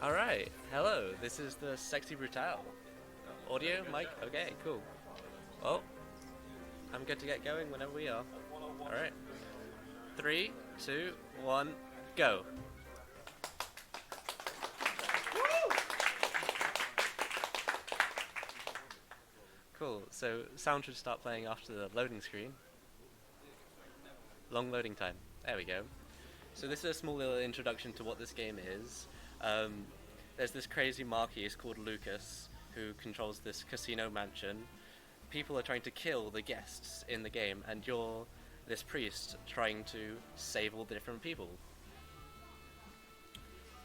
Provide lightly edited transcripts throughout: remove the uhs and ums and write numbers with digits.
Alright, hello, this is the Sexy Brutale. Audio, mic, okay, cool. Well, I'm good to get going whenever we are. Alright. 3, 2, 1, go. Cool, so sound should start playing after the loading screen. Long loading time. There we go. So this is a small little introduction to what this game is. There's this crazy marquis, he's called Lucas, who controls this casino mansion. People are trying to kill the guests in the game, and you're this priest trying to save all the different people.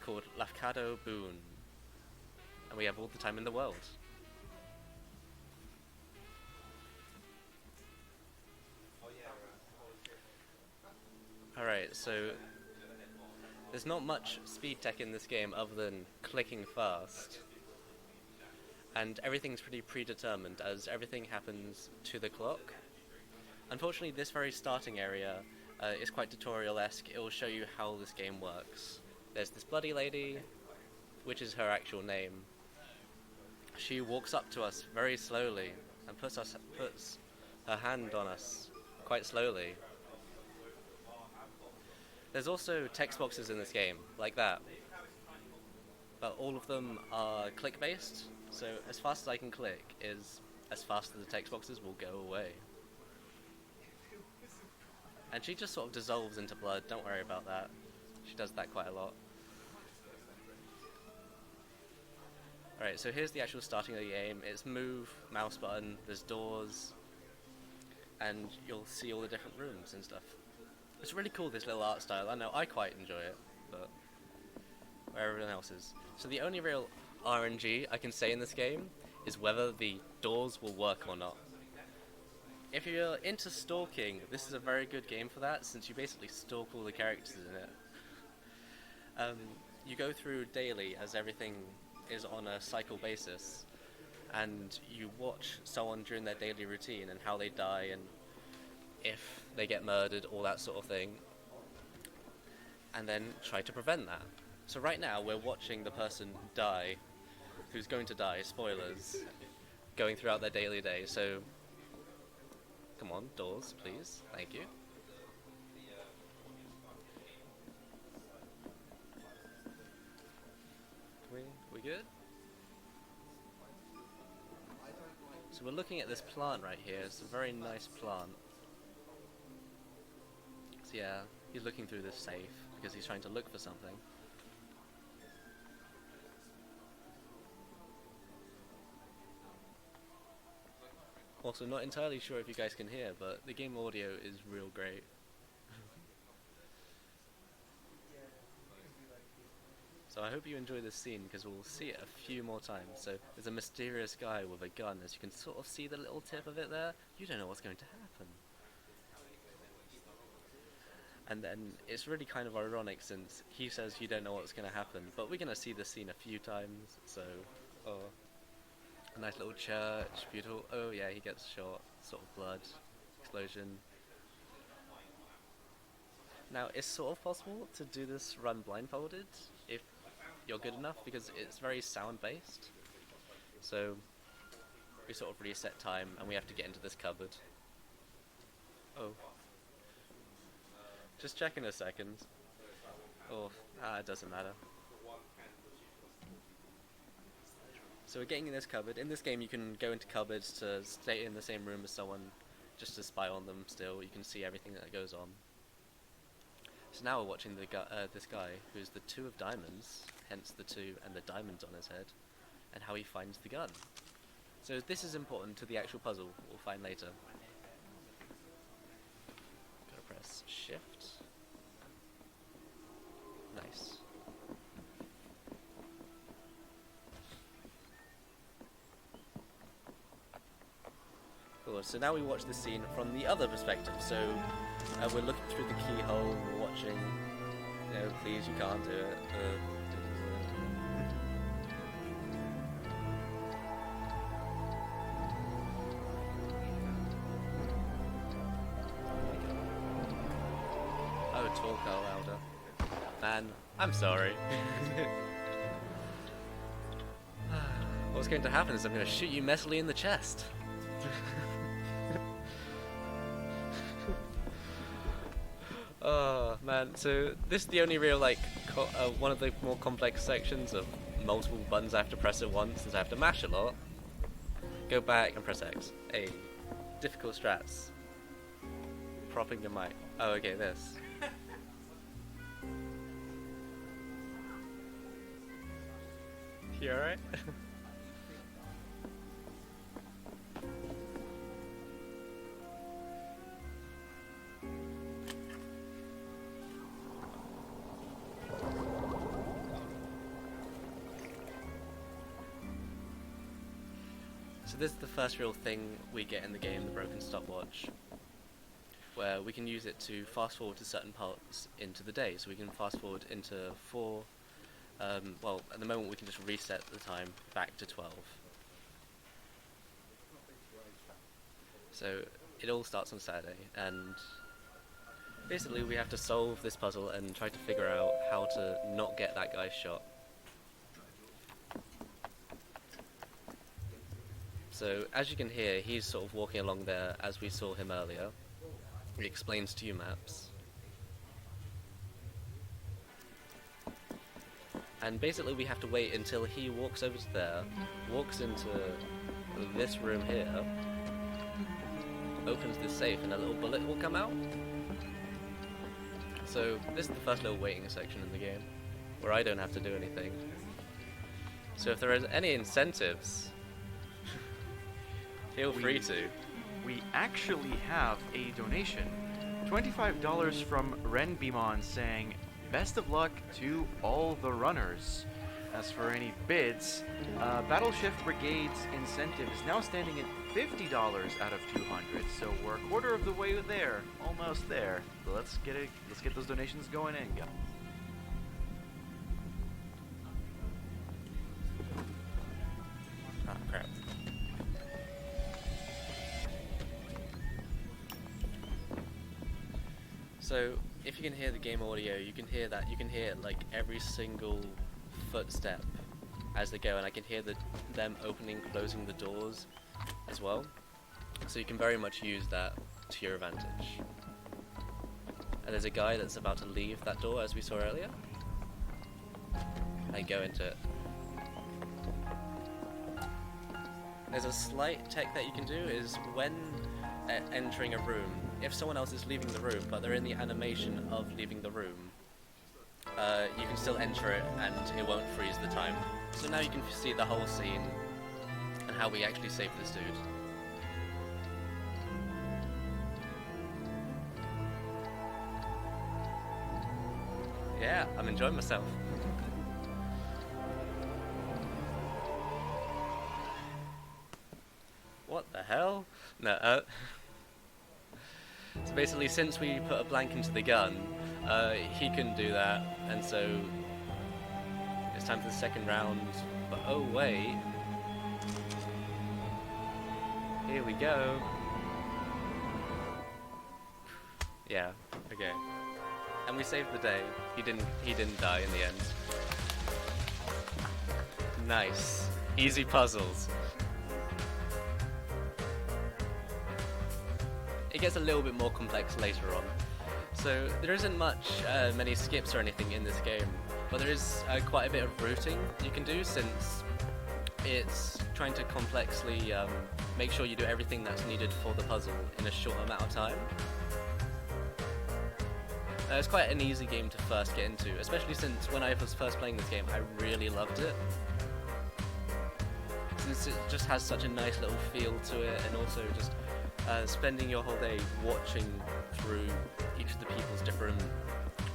Called Lafcadio Boone. And we have all the time in the world. Alright, so there's not much speed tech in this game other than clicking fast. And everything's pretty predetermined as everything happens to the clock. Unfortunately, this very starting area is quite tutorial-esque. It will show you how this game works. There's this bloody lady, which is her actual name. She walks up to us very slowly and puts her hand on us quite slowly. There's also text boxes in this game, like that. But all of them are click-based, so as fast as I can click is as fast as the text boxes will go away. And she just sort of dissolves into blood, don't worry about that. She does that quite a lot. Alright, so here's the actual starting of the game. It's move, mouse button, there's doors, and you'll see all the different rooms and stuff. It's really cool, this little art style. I know, I quite enjoy it, but where everyone else is. So the only real RNG I can say in this game is whether the doors will work or not. If you're into stalking, this is a very good game for that, since you basically stalk all the characters in it. You go through daily, as everything is on a cycle basis, and you watch someone during their daily routine and how they die and if they get murdered, all that sort of thing, and then try to prevent that. So right now we're watching the person die, who's going to die, spoilers, going throughout their daily day. So come on, doors, please, thank you. We good? So we're looking at this plant right here. It's a very nice plant. So yeah, he's looking through this safe because he's trying to look for something. Also, not entirely sure if you guys can hear, but the game audio is real great. So I hope you enjoy this scene because we'll see it a few more times. So there's a mysterious guy with a gun, as you can sort of see the little tip of it there. You don't know what's going to happen. And then it's really kind of ironic since he says you don't know what's going to happen, but we're going to see this scene a few times, so... Oh, a nice little church, beautiful. Oh yeah, he gets shot, sort of blood, explosion. Now, it's sort of possible to do this run blindfolded, if you're good enough, because it's very sound-based. So, we sort of reset time, and we have to get into this cupboard. Oh. Just check in a second. Oh, it doesn't matter. So we're getting in this cupboard. In this game you can go into cupboards to stay in the same room as someone, just to spy on them still. You can see everything that goes on. So now we're watching this guy, who's the 2 of diamonds, hence the 2 and the diamonds on his head, and how he finds the gun. So this is important to the actual puzzle, we'll find later. Gotta press shift. Nice. Cool, so now we watch the scene from the other perspective. So we're looking through the keyhole, we're watching, please, you can't do it. Oh, talk louder. Man, I'm sorry. what's going to happen is I'm going to shoot you messily in the chest. Oh man, so this is the only real one of the more complex sections of multiple buttons I have to press at once, since I have to mash a lot. Go back and press X. Hey, difficult strats. Propping your mic. Oh, okay, this. You alright? So this is the first real thing we get in the game, the broken stopwatch, where we can use it to fast forward to certain parts into the day. So we can fast forward into 4, well, at the moment we can just reset the time back to 12. So it all starts on Saturday, and basically we have to solve this puzzle and try to figure out how to not get that guy shot. So as you can hear, he's sort of walking along there as we saw him earlier. He explains to you maps. And basically we have to wait until he walks over to there, walks into this room here, opens this safe, and a little bullet will come out. So this is the first little waiting section in the game, where I don't have to do anything. So if there is any incentives, feel free to. We actually have a donation. $25 from Ren Bimon saying, "Best of luck to all the runners." As for any bids, Battleshift Brigade's incentive is now standing at $50 out of 200, so we're a quarter of the way there, almost there. So let's get those donations going in, guys. Oh crap. So if you can hear the game audio, you can hear like every single footstep as they go, and I can hear them opening, closing the doors as well. So you can very much use that to your advantage. And there's a guy that's about to leave that door, as we saw earlier, and go into it. There's a slight tech that you can do is when entering a room, if someone else is leaving the room but they're in the animation of leaving the room, you can still enter it and it won't freeze the time. So now you can see the whole scene and how we actually saved this dude. Yeah, I'm enjoying myself. What the hell? No, so basically, since we put a blank into the gun, he couldn't do that, and so it's time for the second round. But oh wait, here we go. Yeah, okay, and we saved the day. He didn't die in the end. Nice, easy puzzles. It gets a little bit more complex later on. So there isn't many skips or anything in this game, but there is quite a bit of routing you can do, since it's trying to complexly make sure you do everything that's needed for the puzzle in a short amount of time. It's quite an easy game to first get into, especially since when I was first playing this game, I really loved it. Since it just has such a nice little feel to it, and also just spending your whole day watching through each of the people's different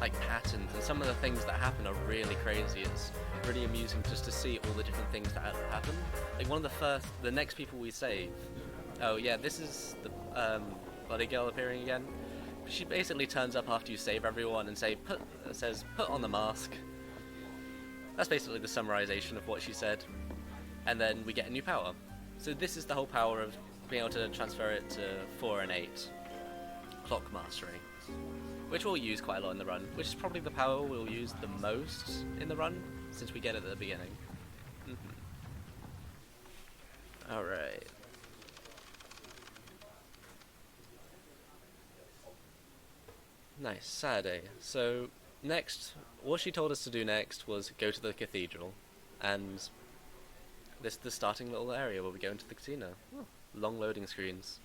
patterns, and some of the things that happen are really crazy. It's really amusing just to see all the different things that happen. Like one of the next people we save. Oh yeah, this is the bloody girl appearing again. She basically turns up after you save everyone and says put on the mask. That's basically the summarization of what she said, and then we get a new power. So this is the whole power of being able to transfer it to 4 and 8 clock mastery, which we'll use quite a lot in the run, which is probably the power we'll use the most in the run, since we get it at the beginning. Alright. Nice, Saturday. So, next, what she told us to do next was go to the cathedral. And this is the starting little area where we go into the casino. Oh, long loading screens.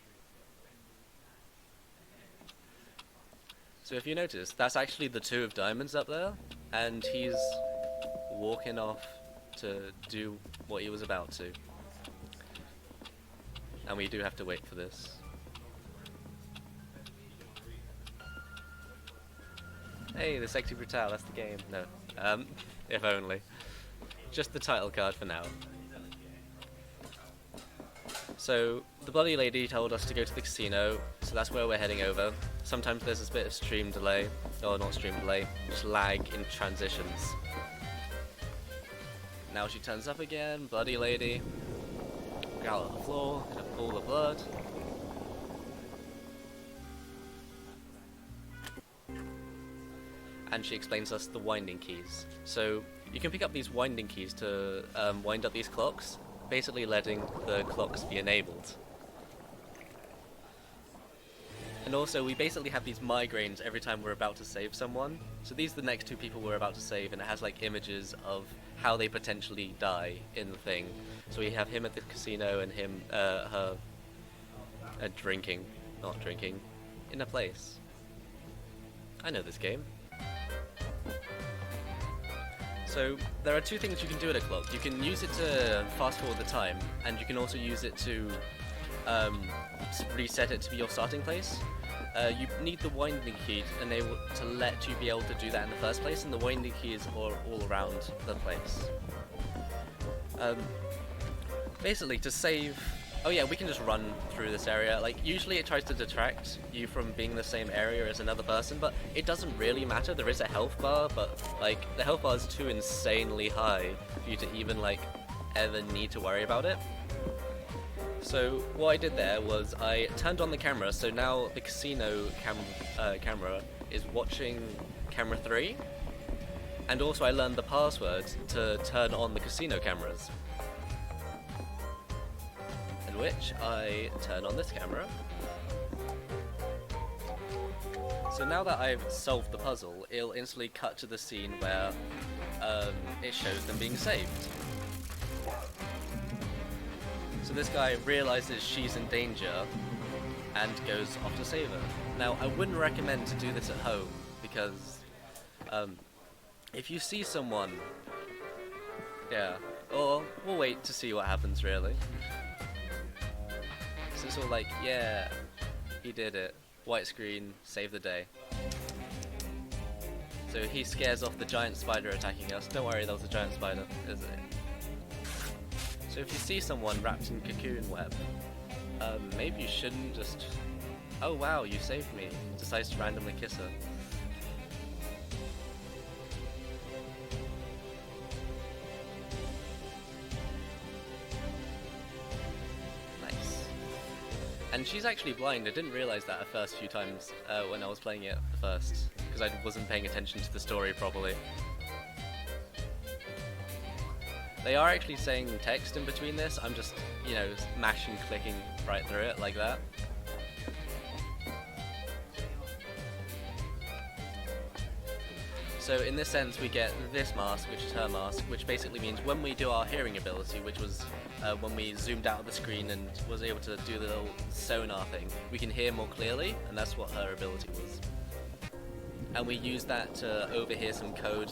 So if you notice, that's actually the 2 of diamonds up there, and he's walking off to do what he was about to. And we do have to wait for this. Hey, the sexy Brutale, that's the game. No. If only. Just the title card for now. So, the bloody lady told us to go to the casino, so that's where we're heading over. Sometimes there's a bit of stream delay, or not stream delay, just lag in transitions. Now she turns up again, bloody lady. Get out on the floor, in a pool of blood. And she explains us the winding keys. So, you can pick up these winding keys to wind up these clocks, basically letting the clocks be enabled. And also, we basically have these migraines every time we're about to save someone. So these are the next 2 people we're about to save, and it has like images of how they potentially die in the thing. So we have him at the casino and him, her, drinking, not drinking, in a place. I know this game. So there are 2 things you can do at a clock. You can use it to fast forward the time, and you can also use it to reset it to be your starting place. You need the winding key to let you be able to do that in the first place, and the winding keys are all around the place. Basically, to save... Oh yeah, we can just run through this area. Like, usually it tries to detract you from being in the same area as another person, but it doesn't really matter. There is a health bar, but, like, the health bar is too insanely high for you to even, like, ever need to worry about it. So, what I did there was I turned on the camera, so now the casino camera is watching camera 3, and also I learned the password to turn on the casino cameras. In which I turn on this camera. So now that I've solved the puzzle, it'll instantly cut to the scene where it shows them being saved. So this guy realizes she's in danger and goes off to save her. Now, I wouldn't recommend to do this at home because if you see someone, yeah, or we'll wait to see what happens really. So it's all like, yeah, he did it. White screen, save the day. So he scares off the giant spider attacking us. Don't worry, that was a giant spider, is it? So if you see someone wrapped in cocoon web, maybe you shouldn't just... Oh wow, you saved me. Decides to randomly kiss her. Nice. And she's actually blind. I didn't realize that the first few times when I was playing it first, because I wasn't paying attention to the story properly. They are actually saying text in between this. I'm just, you know, mashing, clicking right through it like that. So in this sense, we get this mask, which is her mask, which basically means when we do our hearing ability, which was when we zoomed out of the screen and was able to do the little sonar thing, we can hear more clearly, and that's what her ability was. And we use that to overhear some code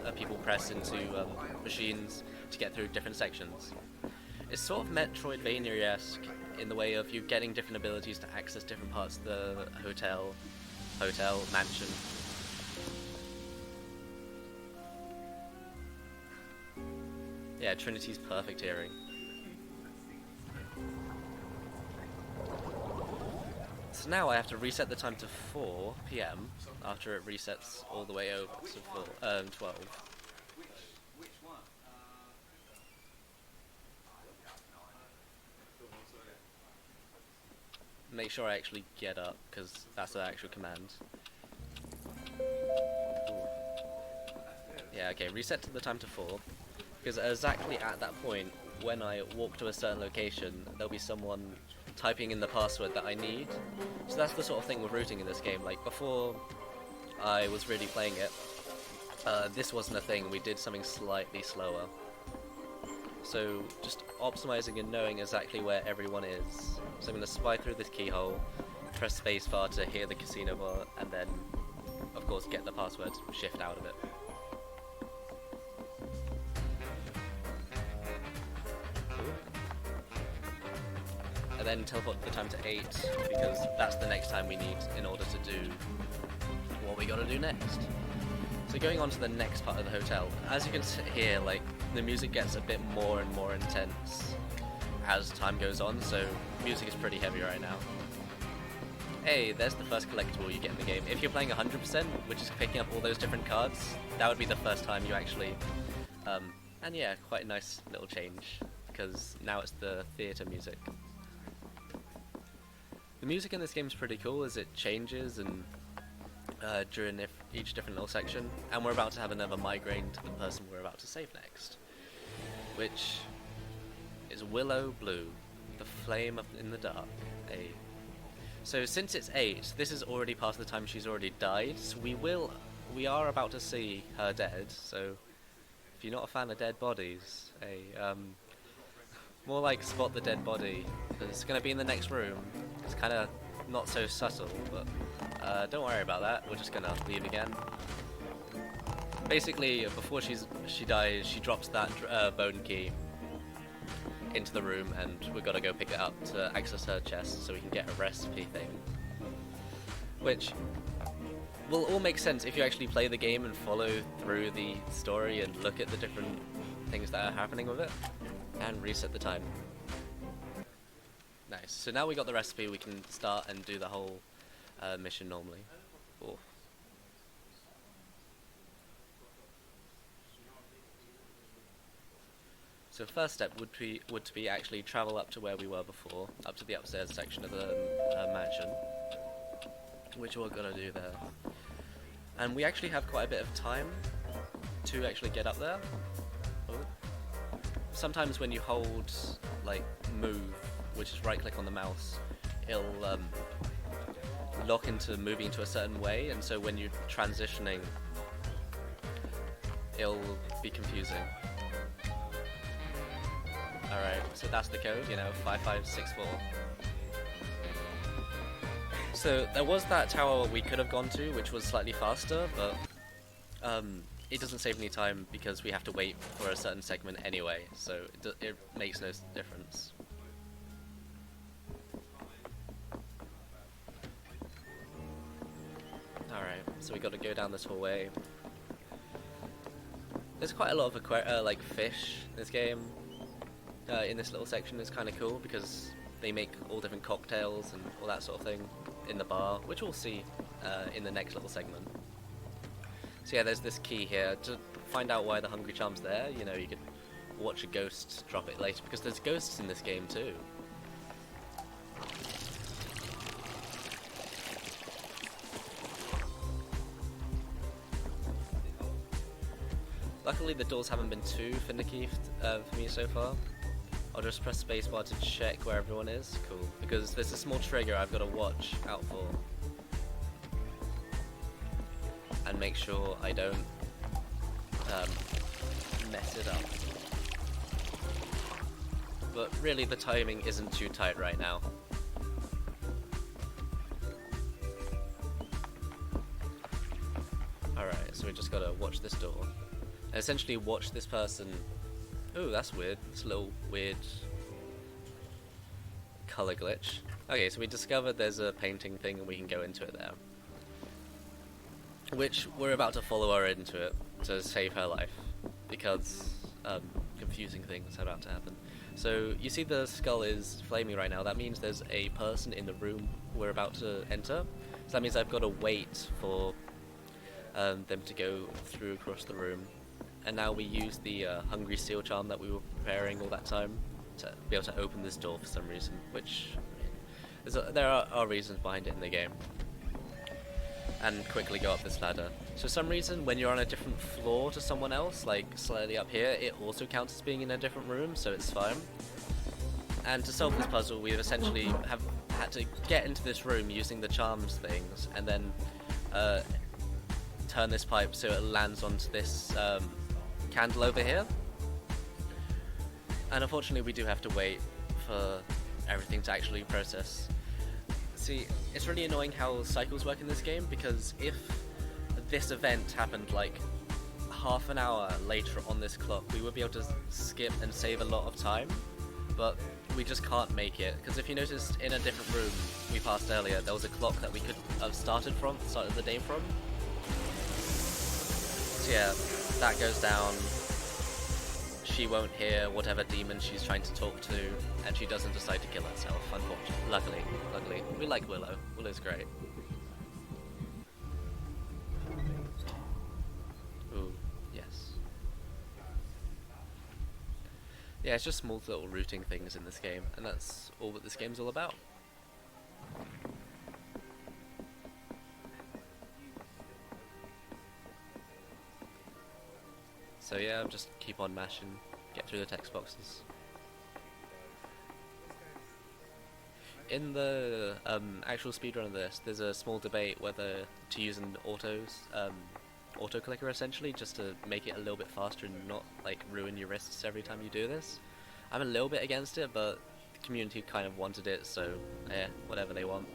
that people press into machines to get through different sections. It's sort of Metroidvania-esque in the way of you getting different abilities to access different parts of the hotel, mansion. Yeah, Trinity's perfect hearing. So now I have to reset the time to 4 PM after it resets all the way over to 12. Make sure I actually get up, because that's the actual command. Ooh. Yeah, okay, reset the time to 4. because exactly at that point, when I walk to a certain location, there'll be someone typing in the password that I need. So that's the sort of thing with routing in this game. Like, before I was really playing it, this wasn't a thing. We did something slightly slower. So just optimizing and knowing exactly where everyone is. So I'm going to spy through this keyhole, press spacebar to hear the casino bar, and then, of course, get the password, shift out of it. And then teleport the time to 8, because that's the next time we need in order to do what we gotta do next. So going on to the next part of the hotel, as you can hear, like, the music gets a bit more and more intense as time goes on, so music is pretty heavy right now. Hey, there's the first collectible you get in the game. If you're playing 100%, which is picking up all those different cards, that would be the first time you actually... and yeah, quite a nice little change, because now it's the theatre music. The music in this game is pretty cool as it changes and during each different little section, and we're about to have another migraine to the person we're about to save next, which is Willow Blue, the flame in the dark. So since it's 8, this is already past the time she's already died, so we are about to see her dead, so if you're not a fan of dead bodies, more like spot the dead body. It's going to be in the next room. It's kind of not so subtle, but don't worry about that. We're just going to leave again. Basically, before she dies, she drops that bone key into the room, and we've got to go pick it up to access her chest so we can get a recipe thing. Which will all make sense if you actually play the game and follow through the story and look at the different things that are happening with it. And reset the time. Nice. So now we got the recipe, we can start and do the whole mission normally. Ooh. So first step would be actually travel up to where we were before, up to the upstairs section of the mansion, which we're gonna do there. And we actually have quite a bit of time to actually get up there. Sometimes when you hold, like, move, which is right click on the mouse, it'll lock into moving to a certain way, and so when you're transitioning, it'll be confusing. Alright, so that's the code, 5564. So there was that tower we could have gone to, which was slightly faster, but it doesn't save any time because we have to wait for a certain segment anyway, so it makes no difference. Alright, so we got to go down this hallway. There's quite a lot of like fish in this game. In this little section is kind of cool because they make all different cocktails and all that sort of thing in the bar, which we'll see in the next little segment. So yeah, there's this key here to find out why the Hungry Charm's there. You could watch a ghost drop it later, because there's ghosts in this game too. Luckily the doors haven't been too finicky for me so far. I'll just press spacebar to check where everyone is. Cool. Because there's a small trigger I've got to watch out for. And make sure I don't mess it up. But really the timing isn't too tight right now. Alright, so we just gotta watch this door. And essentially watch this person. Ooh, that's weird. It's a little weird color glitch. Okay, so we discovered there's a painting thing and we can go into it there. Which we're about to follow her into it to save her life, because confusing things are about to happen. So you see the skull is flaming right now. That means there's a person in the room we're about to enter. So that means I've got to wait for them to go through across the room. And now we use the Hungry Seal Charm that we were preparing all that time to be able to open this door for some reason, which there are reasons behind it in the game. And quickly go up this ladder. So for some reason, when you're on a different floor to someone else, like slightly up here, it also counts as being in a different room, so it's fine. And to solve this puzzle, we've essentially have had to get into this room using the charms things, and then turn this pipe so it lands onto this candle over here. And unfortunately, we do have to wait for everything to actually process. See, it's really annoying how cycles work in this game, because if this event happened like half an hour later on this clock, we would be able to skip and save a lot of time, but we just can't make it, because if you noticed in a different room we passed earlier, there was a clock that we could have started the day from. So yeah, that goes down. She won't hear whatever demon she's trying to talk to, and she doesn't decide to kill herself, unfortunately. Luckily. We like Willow. Willow's great. Ooh, yes. Yeah, it's just small little routing things in this game, and that's all that this game's all about. So yeah, just keep on mashing, get through the text boxes. In the actual speedrun of this, there's a small debate whether to use an auto clicker essentially, just to make it a little bit faster and not like ruin your wrists every time you do this. I'm a little bit against it, but the community kind of wanted it, so whatever they want.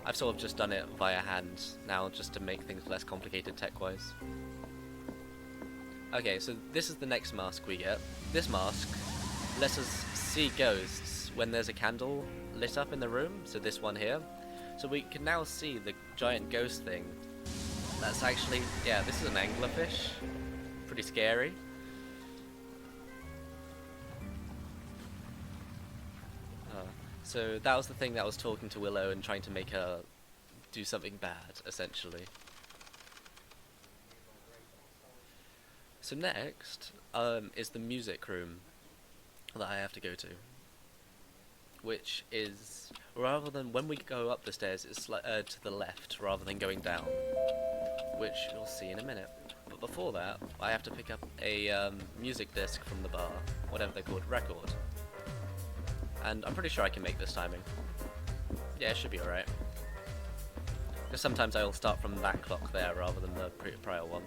I've sort of just done it via hand now, just to make things less complicated tech-wise. Okay, so this is the next mask we get. This mask lets us see ghosts when there's a candle lit up in the room, so this one here. So we can now see the giant ghost thing. That's actually, yeah, this is an anglerfish. Pretty scary. So that was the thing that was talking to Willow and trying to make her do something bad, essentially. So next is the music room that I have to go to, which is, rather than when we go up the stairs, it's to the left rather than going down, which you'll see in a minute. But before that, I have to pick up a music disc from the bar, whatever they're called, record. And I'm pretty sure I can make this timing. Yeah, it should be alright. Because sometimes I'll start from that clock there rather than the prior one.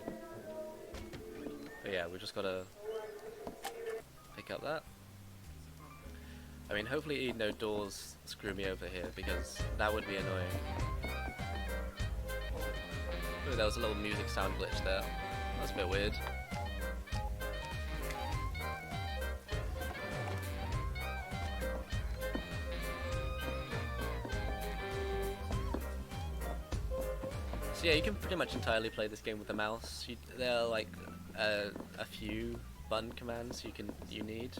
But yeah, we just gotta pick up that. I mean, hopefully no doors screw me over here, because that would be annoying. Ooh, there was a little music sound glitch there. That's a bit weird. So yeah, you can pretty much entirely play this game with the mouse. There are like a few button commands you need.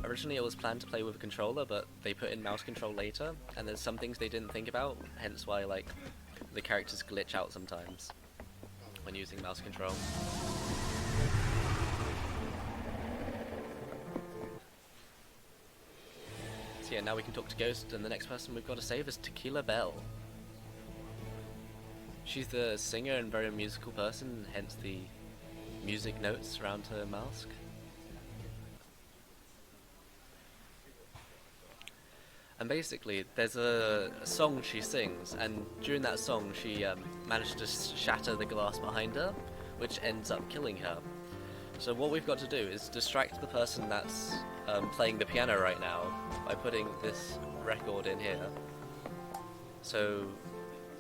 Originally it was planned to play with a controller, but they put in mouse control later, and there's some things they didn't think about, hence why like the characters glitch out sometimes when using mouse control. So yeah, now we can talk to Ghost, and the next person we've got to save is Tequila Bell. She's the singer and very musical person, hence the music notes around her mask. And basically, there's a song she sings, and during that song she managed to shatter the glass behind her, which ends up killing her. So what we've got to do is distract the person that's playing the piano right now by putting this record in here. So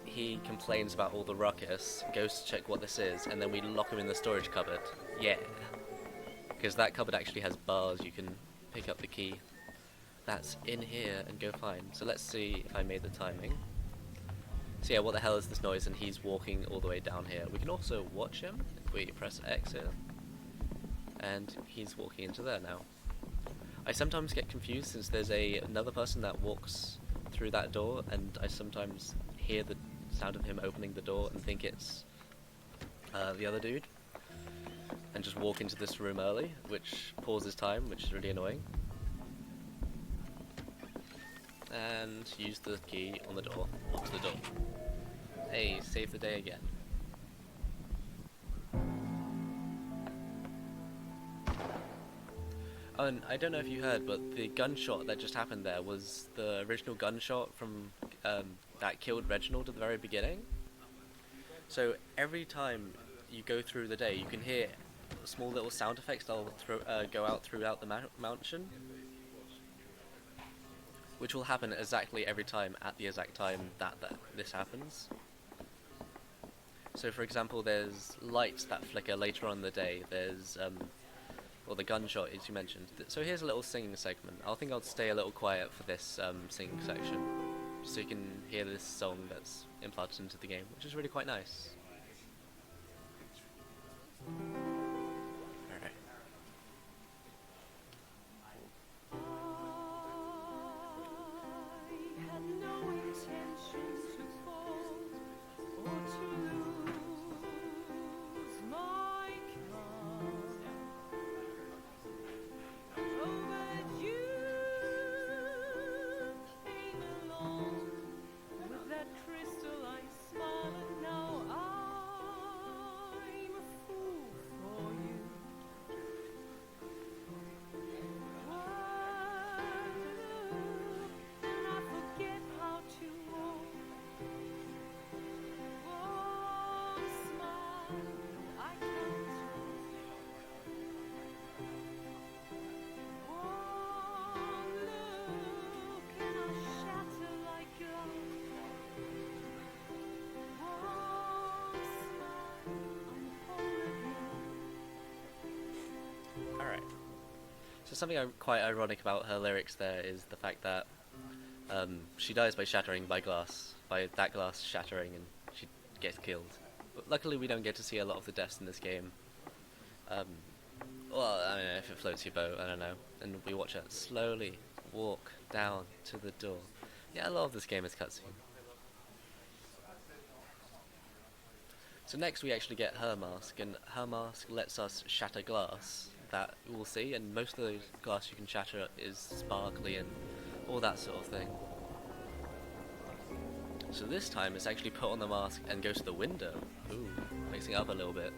he complains about all the ruckus, goes to check what this is, and then we lock him in the storage cupboard. Yeah. Because that cupboard actually has bars, you can pick up the key. That's in here and go find. So let's see if I made the timing. So yeah, what the hell is this noise? And he's walking all the way down here. We can also watch him if we press X here. And he's walking into there now. I sometimes get confused since there's another person that walks through that door, and I sometimes hear the sound of him opening the door and think it's the other dude, and just walk into this room early, which pauses time, which is really annoying. And use the key on the door, lock the door. Hey, save the day again. Oh, and I don't know if you heard, but the gunshot that just happened there was the original gunshot from that killed Reginald at the very beginning. So every time you go through the day, you can hear small little sound effects that'll go out throughout the mansion, which will happen exactly every time at the exact time that this happens. So for example, there's lights that flicker later on in the day, there's well, the gunshot, as you mentioned. So here's a little singing segment. I think I'll stay a little quiet for this singing section, so you can hear this song that's implanted into the game, which is really quite nice. Alright. I had no intention to fall or to lose my calm. Oh, but you came along with that crystalline smile, and now I'm a fool for you. And I forget how to walk. One smile, I can't talk. One look, and I shatter like glass. One smile, I'm whole again. Alright. So something quite ironic about her lyrics there is the fact that she dies by shattering by that glass shattering, and she gets killed. But luckily we don't get to see a lot of the deaths in this game. Well, I don't know if it floats your boat, I don't know. And we watch her slowly walk down to the door. Yeah, a lot of this game is cutscene. So next we actually get her mask, and her mask lets us shatter glass that we'll see, and most of the glass you can shatter is sparkly and all that sort of thing. So this time it's actually put on the mask and goes to the window. Ooh, mixing it up a little bit.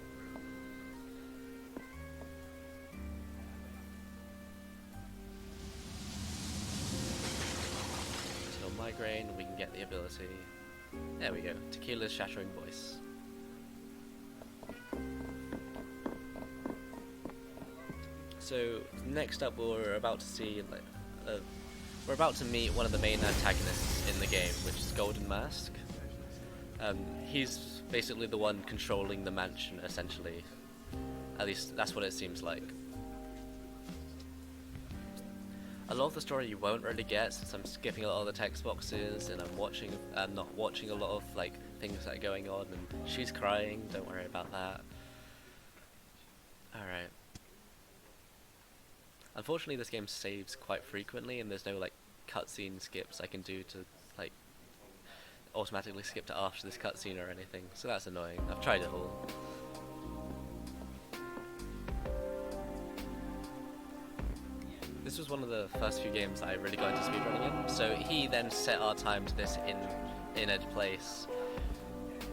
So migraine, we can get the ability. There we go, Tequila's shattering voice. So next up, we're about to see, we're about to meet one of the main antagonists in the game, which is Golden Mask. He's basically the one controlling the mansion, essentially. At least that's what it seems like. A lot of the story you won't really get, since I'm skipping a lot of the text boxes, and I'm not watching a lot of things that are going on. And she's crying. Don't worry about that. All right. Unfortunately, this game saves quite frequently, and there's no cutscene skips I can do to automatically skip to after this cutscene or anything. So that's annoying. I've tried it all. This was one of the first few games that I really got into speedrunning in. So he then set our time to this in a place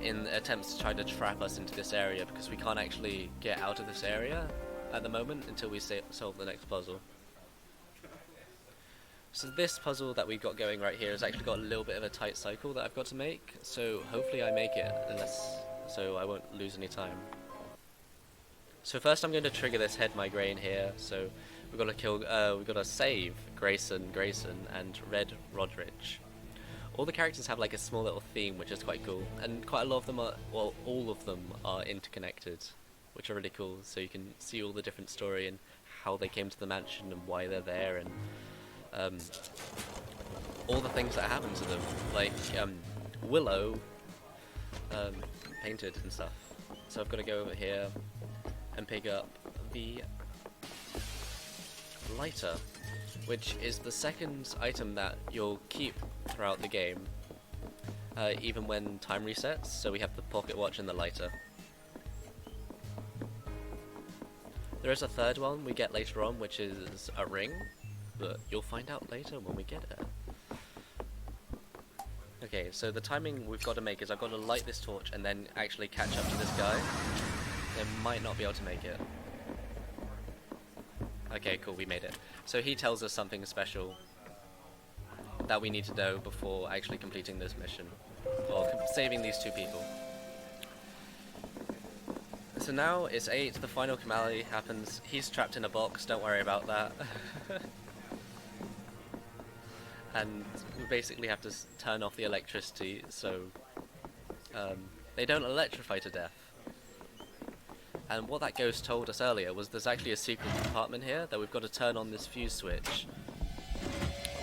in attempts to try to trap us into this area, because we can't actually get out of this area at the moment until we solve the next puzzle. So this puzzle that we've got going right here has actually got a little bit of a tight cycle that I've got to make, so hopefully I make it, so I won't lose any time. So first I'm going to trigger this head migraine here, so we've got to save Grayson, and Red Rodrich. All the characters have a small little theme, which is quite cool, and quite a lot of them all of them are interconnected, which are really cool, so you can see all the different story and how they came to the mansion and why they're there, and all the things that happen to them, Willow painted and stuff. So I've got to go over here and pick up the lighter, which is the second item that you'll keep throughout the game, even when time resets. So we have the pocket watch and the lighter. There is a third one we get later on, which is a ring, but you'll find out later when we get it. Okay, so the timing we've got to make is I've got to light this torch and then actually catch up to this guy. They might not be able to make it. Okay, cool, we made it. So he tells us something special that we need to know before actually completing this mission. Or saving these two people. So now it's 8, the final finale happens. He's trapped in a box, don't worry about that. And we basically have to turn off the electricity so they don't electrify to death. And what that ghost told us earlier was there's actually a secret compartment here that we've got to turn on this fuse switch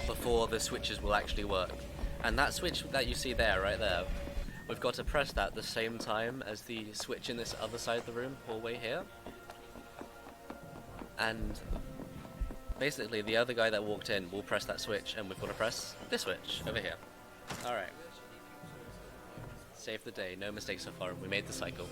before the switches will actually work. And that switch that you see there, right there, we've got to press that at the same time as the switch in this other side of the room, hallway here. And basically the other guy that walked in will press that switch, and we've got to press this switch over here. Alright. Save the day, no mistakes so far, and we made the cycle.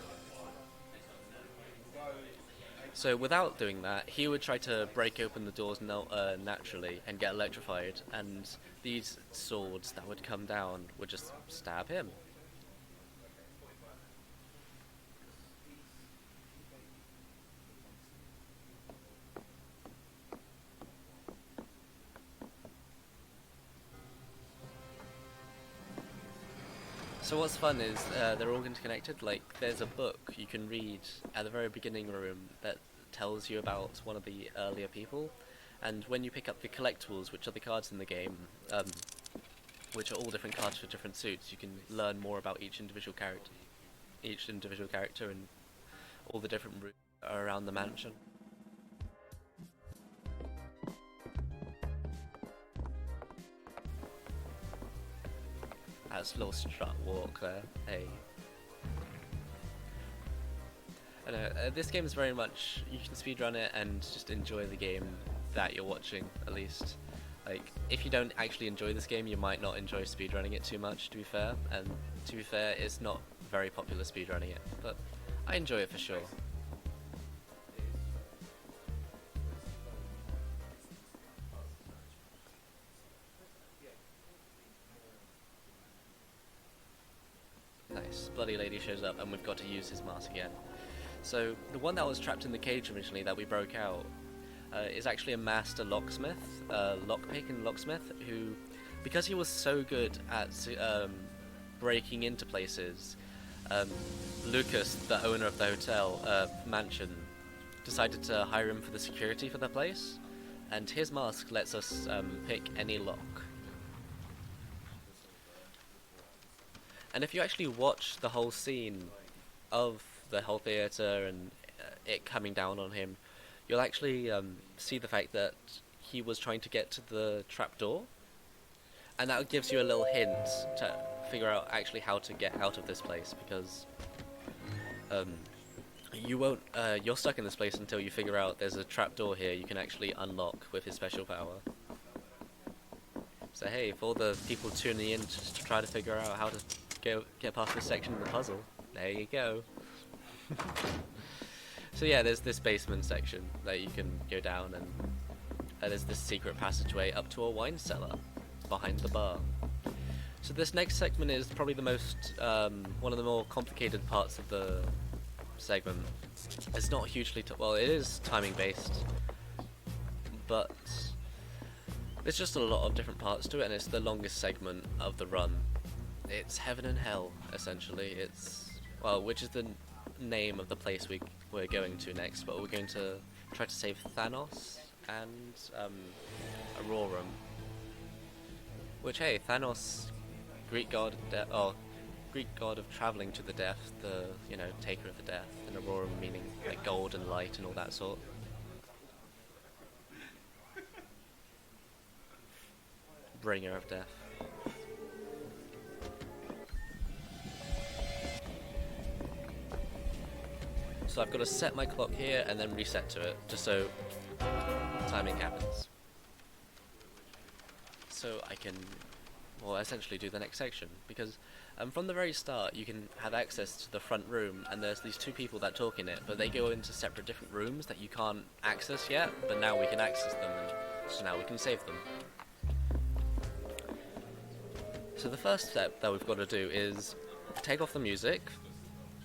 So without doing that, he would try to break open the doors naturally and get electrified, and these swords that would come down would just stab him. So what's fun is they're all interconnected. Like, there's a book you can read at the very beginning room that tells you about one of the earlier people, and when you pick up the collectibles, which are the cards in the game, which are all different cards for different suits, you can learn more about each individual character and all the different routes around the mansion. That's a little strut walk there, hey. I know, this game is very much, you can speedrun it and just enjoy the game that you're watching, at least. Like, if you don't actually enjoy this game, you might not enjoy speedrunning it too much, to be fair. And to be fair, it's not very popular speedrunning it, but I enjoy it for sure. Nice. Bloody Lady shows up and we've got to use his mask again. So the one that was trapped in the cage originally that we broke out is actually a master locksmith, lockpick and locksmith, who, because he was so good at breaking into places, Lucas, the owner of the hotel mansion, decided to hire him for the security for the place, and his mask lets us pick any lock. And if you actually watch the whole scene of the whole theatre and it coming down on him, you'll actually see the fact that he was trying to get to the trapdoor, and that gives you a little hint to figure out actually how to get out of this place, because you won't, you're stuck in this place until you figure out there's a trapdoor here you can actually unlock with his special power. So hey, for all the people tuning in just to try to figure out how to get past this section of the puzzle, there you go. So yeah, there's this basement section that you can go down, and there's this secret passageway up to a wine cellar behind the bar. So this next segment is probably the most, one of the more complicated parts of the segment. It's not hugely, well, it is timing based, but there's just a lot of different parts to it, and it's the longest segment of the run. It's heaven and hell, essentially. It's, well, which is the name of the place we're going to next, but we're going to try to save Thanos and Aurorum. Which, hey, Thanos, Greek god of travelling to the death, the, you know, taker of the death, and Aurorum meaning like gold and light and all that sort. Bringer of death. So I've got to set my clock here and then reset to it, just so timing happens. So I can, well, essentially do the next section, because from the very start you can have access to the front room, and there's these two people that talk in it, but they go into separate different rooms that you can't access yet, but now we can access them, and so now we can save them. So So the first step that we've got to do is take off the music,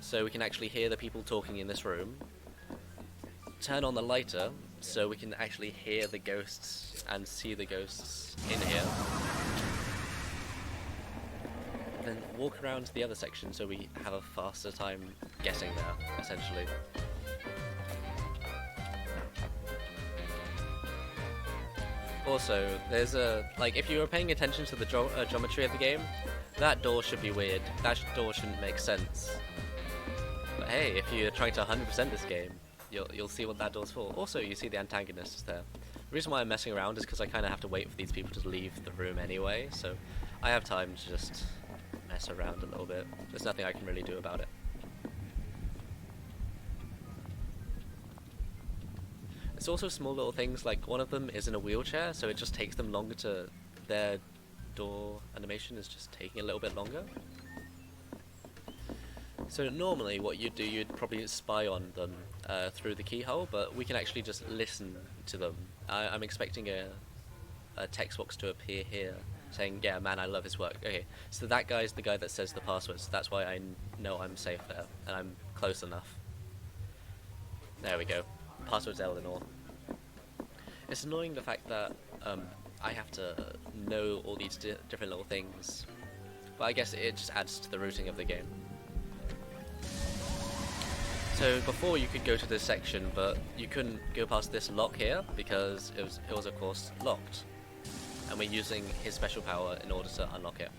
so we can actually hear the people talking in this room. Turn on the lighter, so we can actually hear the ghosts and see the ghosts in here. Then walk around to the other section so we have a faster time getting there, essentially. Also, there's if you were paying attention to the geometry of the game, that door should be weird. That door shouldn't make sense. But hey, if you're trying to 100% this game, you'll see what that door's for. Also, you see the antagonists there. The reason why I'm messing around is because I kind of have to wait for these people to leave the room anyway, so I have time to just mess around a little bit. There's nothing I can really do about it. It's also small little things, like one of them is in a wheelchair, so it just takes them longer to... their door animation is just taking a little bit longer. So normally what you'd do, you'd probably spy on them through the keyhole, but we can actually just listen to them. I'm expecting a text box to appear here saying, yeah, man, I love his work. Okay, so that guy's the guy that says the password, so that's why I know I'm safe there, and I'm close enough. There we go. Password's Eleanor. It's annoying the fact that I have to know all these different little things, but I guess it just adds to the routing of the game. So before you could go to this section, but you couldn't go past this lock here because it was of course locked, and we're using his special power in order to unlock it.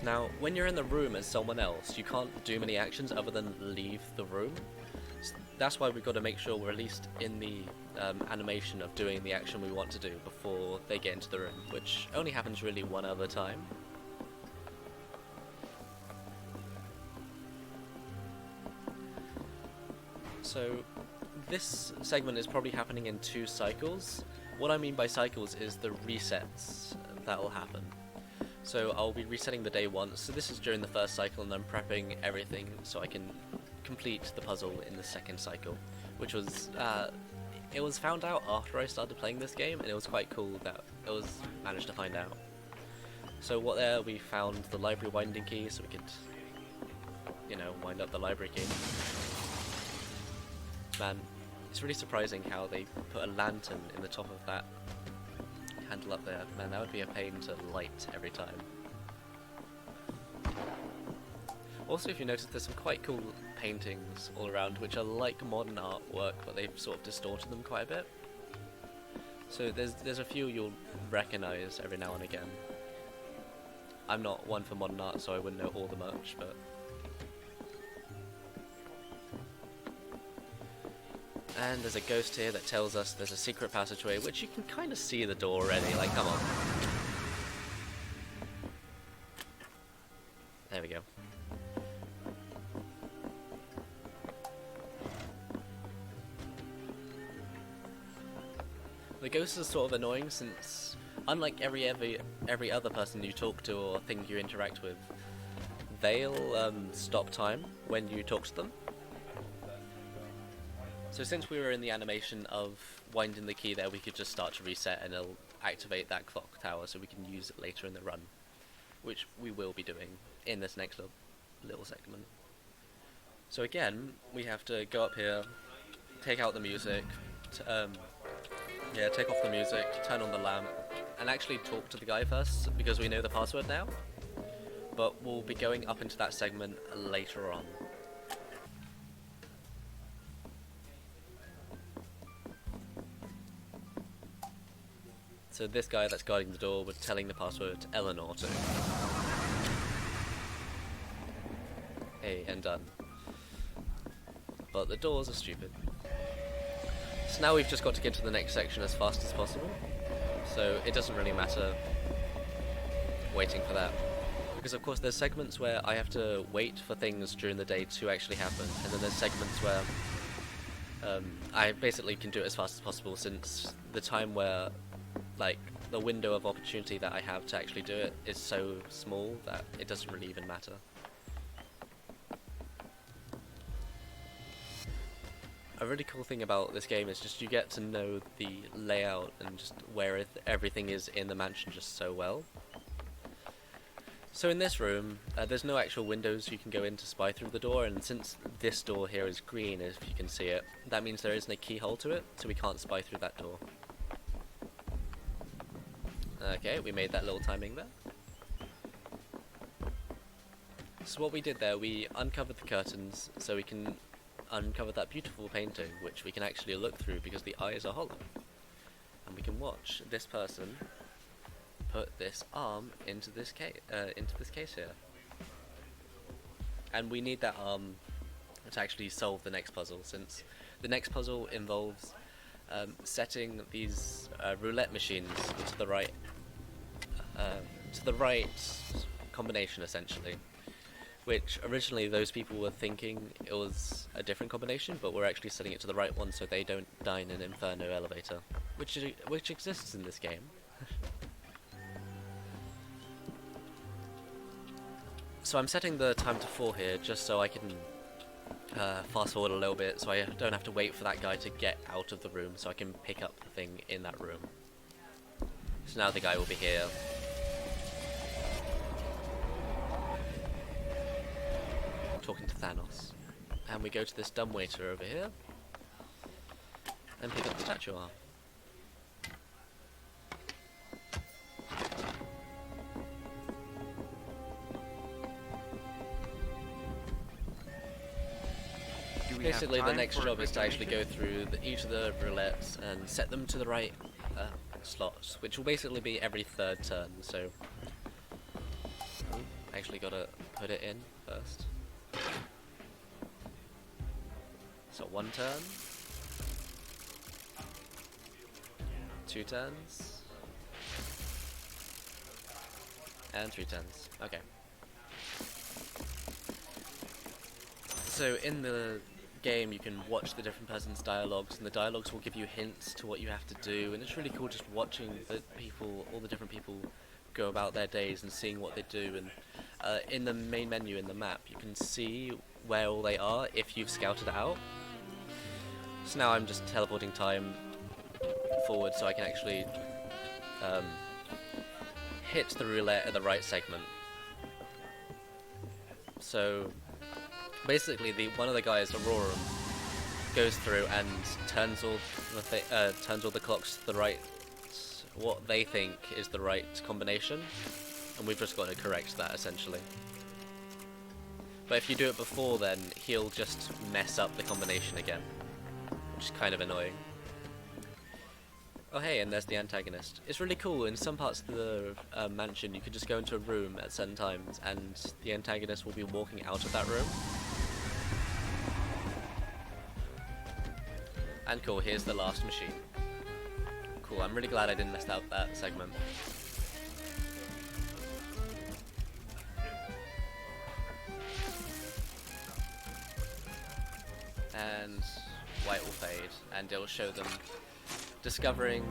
Now, when you're in the room as someone else, you can't do many actions other than leave the room. So that's why we've got to make sure we're at least in the animation of doing the action we want to do before they get into the room, which only happens really one other time. So this segment is probably happening in 2 cycles. What I mean by cycles is the resets that will happen. So I'll be resetting the day once, so this is during the first cycle, and I'm prepping everything so I can complete the puzzle in the second cycle, which was, it was found out after I started playing this game, and it was quite cool that it was managed to find out. So we found the library winding key, so we could, you know, wind up the library key. Man, it's really surprising how they put a lantern in the top of that handle up there. Man, that would be a pain to light every time. Also, if you notice, there's some quite cool paintings all around which are like modern artwork, but they've sort of distorted them quite a bit. So there's a few you'll recognize every now and again. I'm not one for modern art, so I wouldn't know all the much, but... And there's a ghost here that tells us there's a secret passageway, which you can kind of see the door already, like, come on. There we go. The ghosts are sort of annoying since, unlike every other person you talk to or thing you interact with, they'll stop time when you talk to them. So since we were in the animation of winding the key there, we could just start to reset and it'll activate that clock tower so we can use it later in the run, which we will be doing in this next little segment. So again, we have to go up here, take out the music, take off the music, turn on the lamp, and actually talk to the guy first, because we know the password now, but we'll be going up into that segment later on. So this guy that's guarding the door, we're telling the password to Eleanor to. Hey, and done. But the doors are stupid. So now we've just got to get to the next section as fast as possible. So it doesn't really matter waiting for that. Because of course there's segments where I have to wait for things during the day to actually happen, and then there's segments where I basically can do it as fast as possible, since the time where, like, the window of opportunity that I have to actually do it is so small that it doesn't really even matter. a really cool thing about this game is just you get to know the layout and just where everything is in the mansion just so well. So in this room, there's no actual windows you can go in to spy through the door, and since this door here is green, if you can see it, that means there isn't a keyhole to it, so we can't spy through that door. Okay, we made that little timing there. So what we did there, we uncovered the curtains so we can uncover that beautiful painting, which we can actually look through because the eyes are hollow. And we can watch this person put this arm into this case here. And we need that arm to actually solve the next puzzle, since the next puzzle involves setting these roulette machines to the right combination, essentially. Which originally those people were thinking it was a different combination, but we're actually setting it to the right one so they don't die in an inferno elevator, which exists in this game. So I'm setting the time to 4 here just so I can fast forward a little bit, so I don't have to wait for that guy to get out of the room, so I can pick up the thing in that room. So now the guy will be here. Talking to Thanos, and we go to this dumbwaiter over here and pick up the statue arm. Basically, the next job is to actually go through each of the roulettes and set them to the right slots, which will basically be every 3rd turn. So, actually, gotta put it in first. So 1 turn, 2 turns, and 3 turns. Okay. So in the game you can watch the different person's dialogues, and the dialogues will give you hints to what you have to do, and it's really cool just watching all the different people go about their days and seeing what they do. And in the main menu in the map you can see where all they are if you've scouted it out. So now I'm just teleporting time forward so I can actually hit the roulette at the right segment. So basically one of the guys, Aurora, goes through and turns all the clocks to the right, what they think is the right combination, and we've just got to correct that essentially. But if you do it before then, he'll just mess up the combination again, which is kind of annoying. Oh hey, and there's the antagonist. It's really cool. In some parts of the mansion, you could just go into a room at certain times, and the antagonist will be walking out of that room. And cool, here's the last machine. Cool, I'm really glad I didn't mess up that segment. And white will fade, and it will show them discovering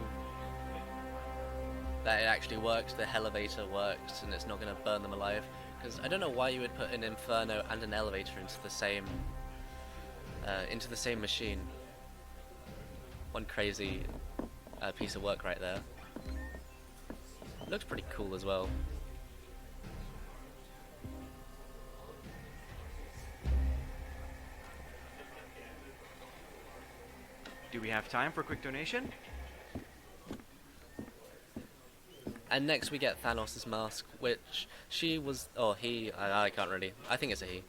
that it actually works, the elevator works, and it's not going to burn them alive. Because I don't know why you would put an inferno and an elevator into the same machine. One crazy piece of work right there. Looks pretty cool as well. Do we have time for a quick donation? And next we get Thanos' mask, which I can't really, I think it's a he.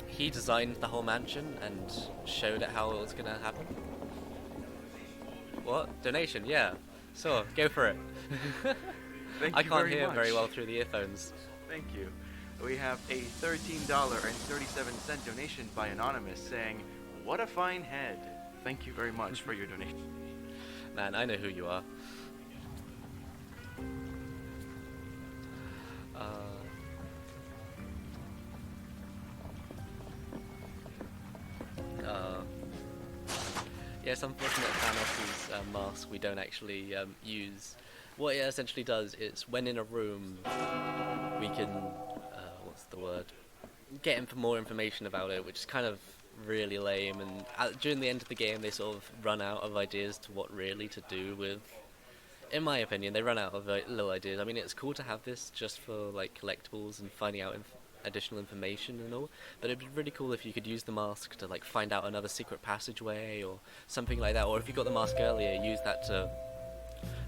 He designed the whole mansion and showed it how it was going to happen. What? Donation? Yeah. So, go for it. Thank I you can't very hear much. very well through the earphones. Thank you. We have a $13.37 donation by Anonymous saying, "What a fine head." Thank you very much for your donation. Man, I know who you are. Yes, unfortunately Thanos' mask we don't actually use. What it essentially does is, when in a room, we can, get more information about it, which is kind of really lame, and during the end of the game they sort of run out of ideas to what really to do with. In my opinion, they run out of little ideas. I mean, it's cool to have this just for like collectibles and finding out additional information and all, but it'd be really cool if you could use the mask to like find out another secret passageway or something like that, or if you got the mask earlier, use that to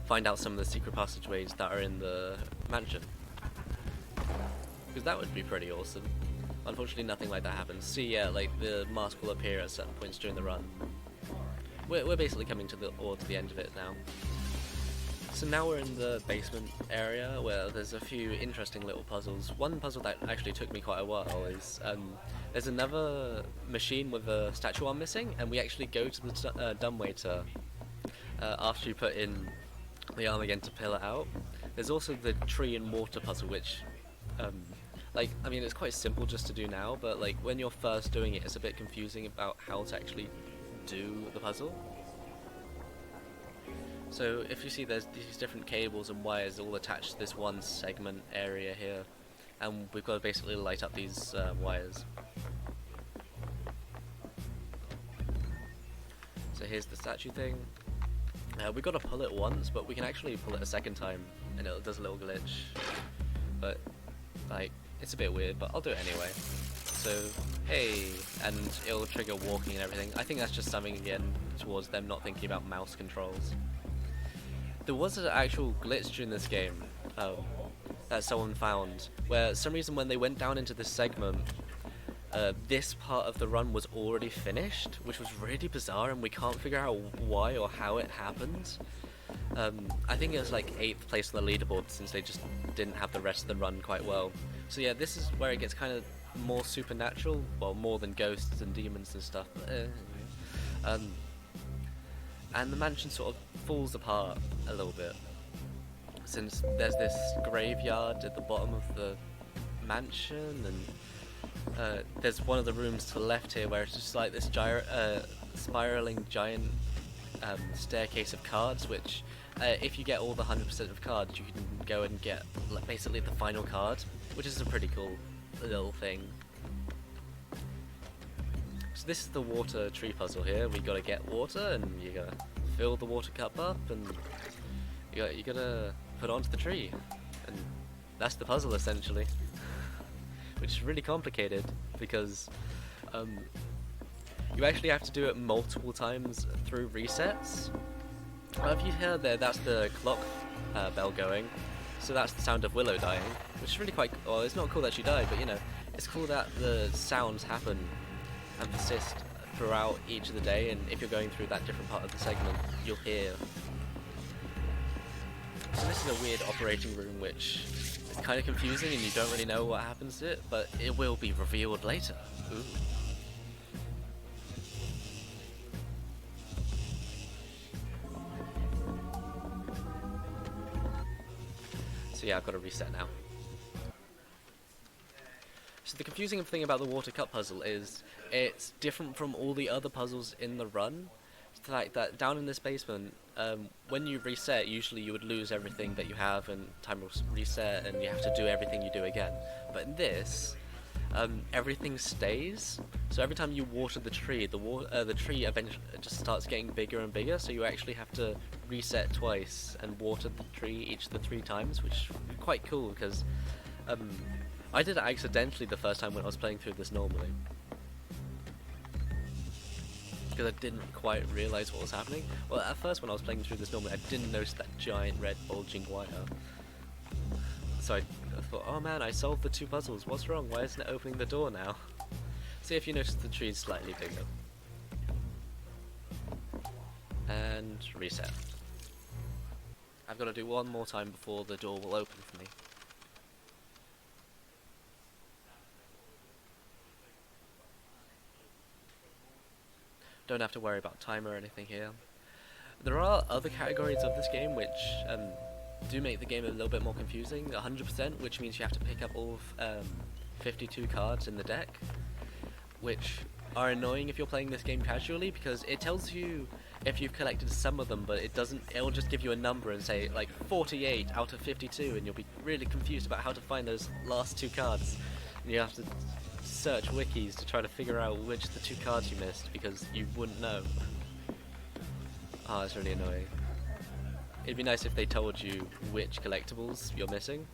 find out some of the secret passageways that are in the mansion, because that would be pretty awesome. Unfortunately, nothing like that happens. See, yeah, like the mask will appear at certain points during the run. We're basically coming towards the end of it now. So now we're in the basement area where there's a few interesting little puzzles. One puzzle that actually took me quite a while is there's another machine with a statue arm missing, and we actually go to the dumbwaiter after you put in the arm again to peel it out. There's also the tree and water puzzle, which like, I mean, it's quite simple just to do now, but like when you're first doing it, it's a bit confusing about how to actually do the puzzle. So if you see, there's these different cables and wires all attached to this one segment area here, and we've got to basically light up these wires. So here's the statue thing. We've got to pull it once, but we can actually pull it a second time, and it does a little glitch. But like, it's a bit weird, but I'll do it anyway. So, hey, and it'll trigger walking and everything. I think that's just something again towards them not thinking about mouse controls. There was an actual glitch during this game that someone found, where for some reason when they went down into this segment, this part of the run was already finished, which was really bizarre, and we can't figure out why or how it happened. I think it was like 8th place on the leaderboard, since they just didn't have the rest of the run quite well. So yeah, this is where it gets kind of more supernatural, well, more than ghosts and demons and stuff. But, and the mansion sort of falls apart a little bit, since there's this graveyard at the bottom of the mansion, and there's one of the rooms to the left here where it's just like this spiraling giant staircase of cards, which if you get all the 100% of cards, you can go and get basically the final card, which is a pretty cool little thing. So this is the water tree puzzle here. We gotta get water, and you gotta fill the water cup up, and you gotta put it onto the tree, and that's the puzzle essentially. Which is really complicated because you actually have to do it multiple times through resets. If you heard there, that's the clock bell going, so that's the sound of Willow dying, which is really quite. Well, it's not cool that she died, but you know, it's cool that the sounds happen and persist throughout each of the day, and if you're going through that different part of the segment, you'll hear. So this is a weird operating room, which is kind of confusing, and you don't really know what happens to it, but it will be revealed later. Ooh. So yeah, I've got to reset now. So the confusing thing about the water cup puzzle is it's different from all the other puzzles in the run. It's like that down in this basement, when you reset, usually you would lose everything that you have and time will reset and you have to do everything you do again. But in this, everything stays. So every time you water the tree, the tree eventually just starts getting bigger and bigger, so you actually have to reset twice and water the tree each of the 3 times, which is quite cool because I did it accidentally the first time when I was playing through this normally, because I didn't quite realise what was happening. Well, at first when I was playing through this normally, I didn't notice that giant red bulging wire. So I thought, oh man, I solved the 2 puzzles, what's wrong? Why isn't it opening the door now? See if you notice the tree is slightly bigger. And reset. I've got to do one more time before the door will open for me. Don't have to worry about time or anything here. There are other categories of this game which do make the game a little bit more confusing. 100%, which means you have to pick up all 52 cards in the deck, which are annoying if you're playing this game casually, because it tells you if you've collected some of them, but it'll just give you a number and say like 48 out of 52, and you'll be really confused about how to find those last 2 cards, and you have to search wikis to try to figure out which of the 2 cards you missed because you wouldn't know. Oh, it's really annoying. It'd be nice if they told you which collectibles you're missing.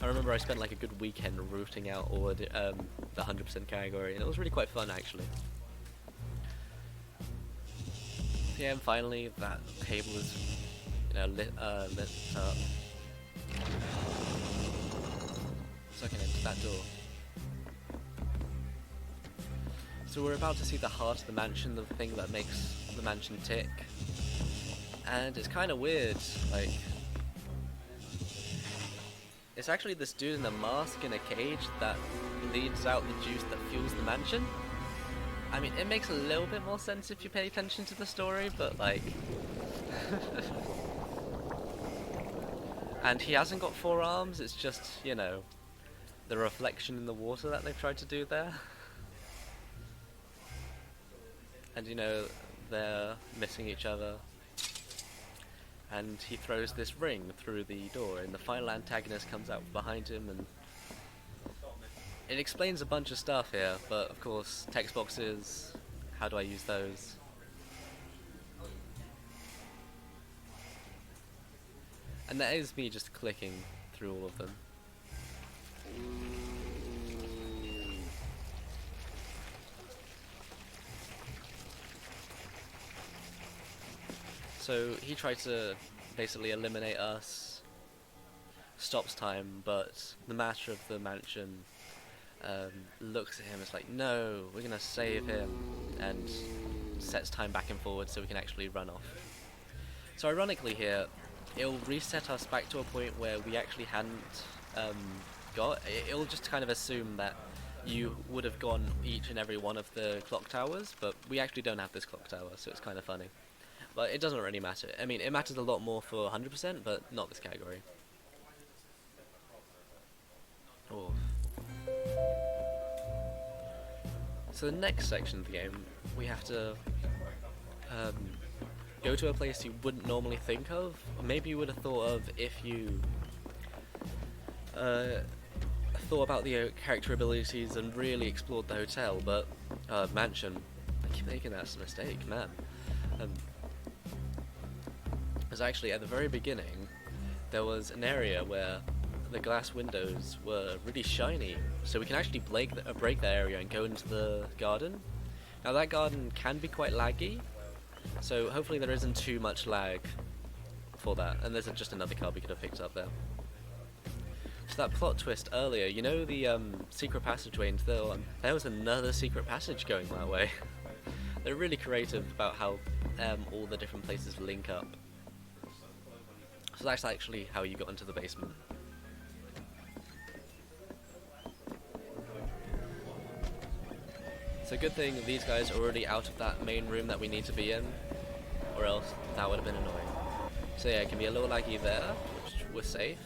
I remember I spent like a good weekend rooting out all the 100% category, and it was really quite fun actually. Yeah, and finally that table is, you know, lit up. So I can enter that door. So we're about to see the heart of the mansion, the thing that makes the mansion tick. And it's kind of weird, like... It's actually this dude in a mask in a cage that leads out the juice that fuels the mansion. I mean, it makes a little bit more sense if you pay attention to the story, but like... And he hasn't got 4 arms, it's just, you know, the reflection in the water that they've tried to do there. And you know, they're missing each other. And he throws this ring through the door, and the final antagonist comes out behind him, and it explains a bunch of stuff here, but of course, text boxes, how do I use those? And that is me just clicking through all of them. So he tried to basically eliminate us, stops time, but the master of the mansion looks at him and is like, no, we're gonna save him, and sets time back and forward so we can actually run off. So ironically here, it'll reset us back to a point where we actually hadn't it'll just kind of assume that you would have gone each and every one of the clock towers, but we actually don't have this clock tower, so it's kind of funny. But it doesn't really matter. I mean, it matters a lot more for 100%, but not this category. Oh. So the next section of the game, we have to go to a place you wouldn't normally think of. Or maybe you would have thought of if you thought about the character abilities and really explored the hotel, but mansion. I keep making that mistake, man. Because actually at the very beginning there was an area where the glass windows were really shiny, so we can actually break that area and go into the garden. Now that garden can be quite laggy, so hopefully there isn't too much lag for that, and there's just another card we could have picked up there. So that plot twist earlier, you know the secret passageway into the one? There was another secret passage going that way. They're really creative about how all the different places link up. So that's actually how you got into the basement. So good thing these guys are already out of that main room that we need to be in, or else that would have been annoying. So yeah, it can be a little laggy there, which we're safe.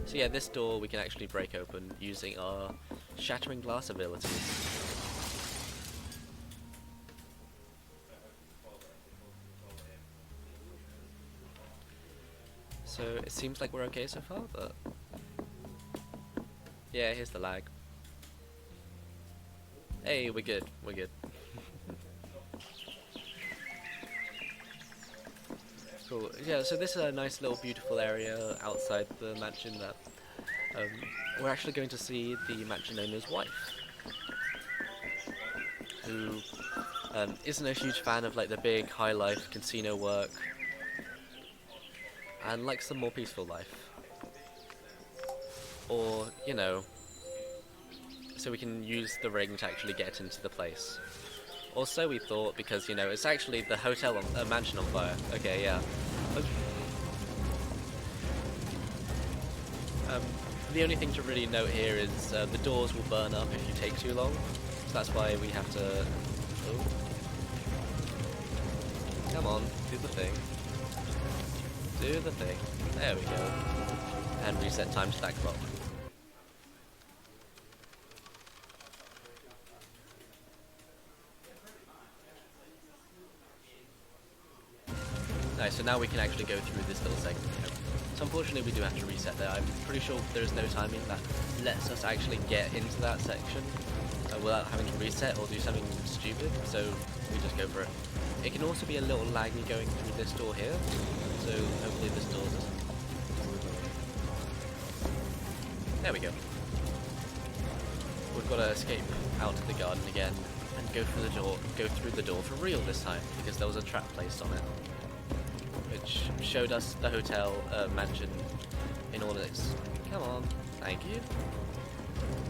So yeah, this door we can actually break open using our shattering glass abilities. So it seems like we're okay so far, but yeah, here's the lag. Hey, we're good, we're good. Cool, yeah, so this is a nice little beautiful area outside the mansion that we're actually going to see the mansion owner's wife, who isn't a huge fan of like the big high life casino work, and likes some more peaceful life. Or, you know, so we can use the ring to actually get into the place. Or so we thought, because, you know, it's actually the hotel on mansion on fire. Okay, yeah. The only thing to really note here is the doors will burn up if you take too long. So that's why we have to... Oh. Come on, do the thing. Do the thing. There we go. And reset time to that clock. Nice, so now we can actually go through this little segment here. So unfortunately we do have to reset there. I'm pretty sure there's no timing that lets us actually get into that section. without having to reset or do something stupid, so we just go for it. It can also be a little laggy going through this door here, so hopefully this door doesn't. There we go. We've got to escape out to the garden again and go through the door for real this time, because there was a trap placed on it, which showed us the hotel mansion in all its, come on, thank you,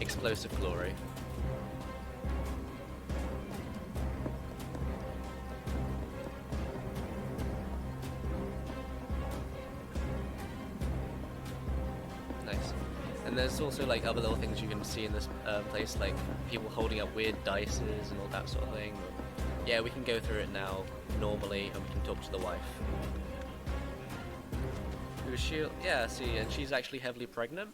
explosive glory. Nice. And there's also like other little things you can see in this place, like people holding up weird dices and all that sort of thing. Yeah, we can go through it now normally, and we can talk to the wife. Who is she? Yeah, see, and she's actually heavily pregnant.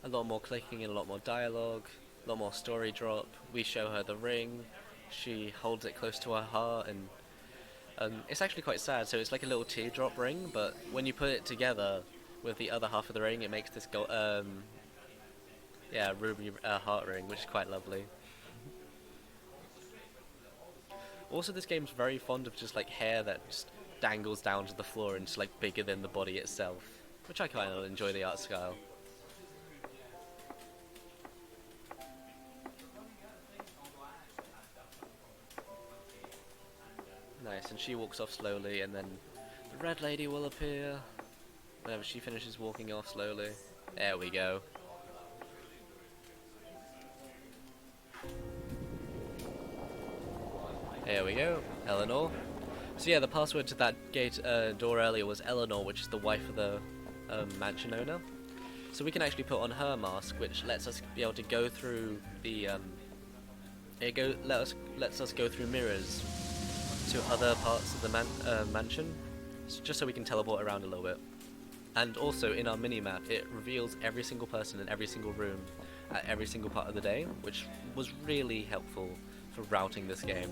A lot more clicking and a lot more dialogue, a lot more story drop. We show her the ring. She holds it close to her heart, and it's actually quite sad. So it's like a little teardrop ring, but when you put it together with the other half of the ring, it makes this ruby heart ring, which is quite lovely. Also, this game's very fond of just like hair that just dangles down to the floor and just like bigger than the body itself, which I kind of enjoy the art style. Nice, and she walks off slowly, and then the red lady will appear whenever she finishes walking off slowly. There we go. There we go, Eleanor. So yeah, the password to that gate door earlier was Eleanor, which is the wife of the mansion owner. So we can actually put on her mask, which lets us be able to go through the lets us go through mirrors to other parts of the mansion, just so we can teleport around a little bit. And also in our mini-map, it reveals every single person in every single room at every single part of the day, which was really helpful for routing this game.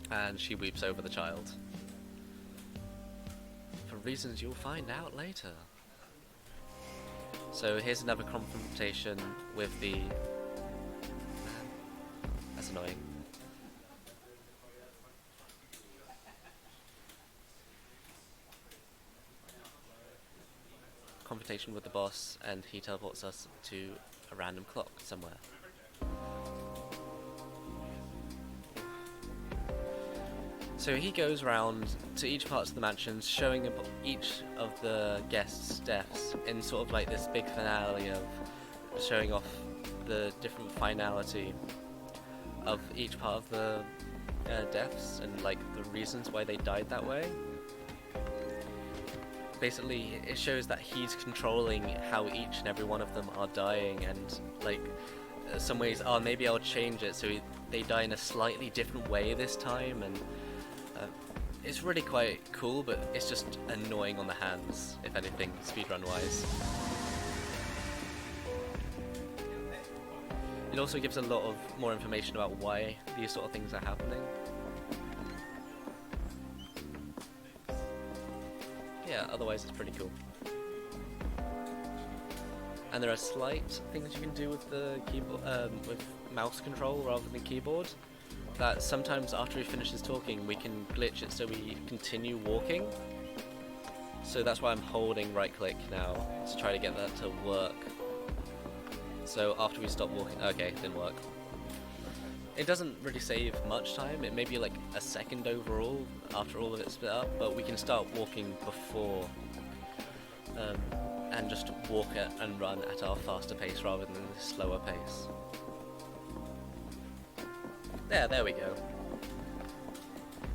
And she weeps over the child. For reasons you'll find out later. So here's another confrontation with the... That's annoying. Confrontation with the boss, and he teleports us to a random clock somewhere. So he goes around to each part of the mansion, showing each of the guests' deaths in sort of like this big finale of showing off the different finality of each part of the deaths and like the reasons why they died that way. Basically, it shows that he's controlling how each and every one of them are dying, and like some ways, maybe I'll change it so they die in a slightly different way this time, and it's really quite cool, but it's just annoying on the hands, if anything, speedrun-wise. It also gives a lot of more information about why these sort of things are happening. Yeah, otherwise it's pretty cool. And there are slight things you can do with the keyboard, with mouse control rather than keyboard. That sometimes after he finishes talking, we can glitch it so we continue walking. So that's why I'm holding right click now to try to get that to work. So after we stop walking, okay, it didn't work. It doesn't really save much time, it may be like a second overall after all of it split up, but we can start walking before and just walk and run at our faster pace rather than the slower pace. There we go.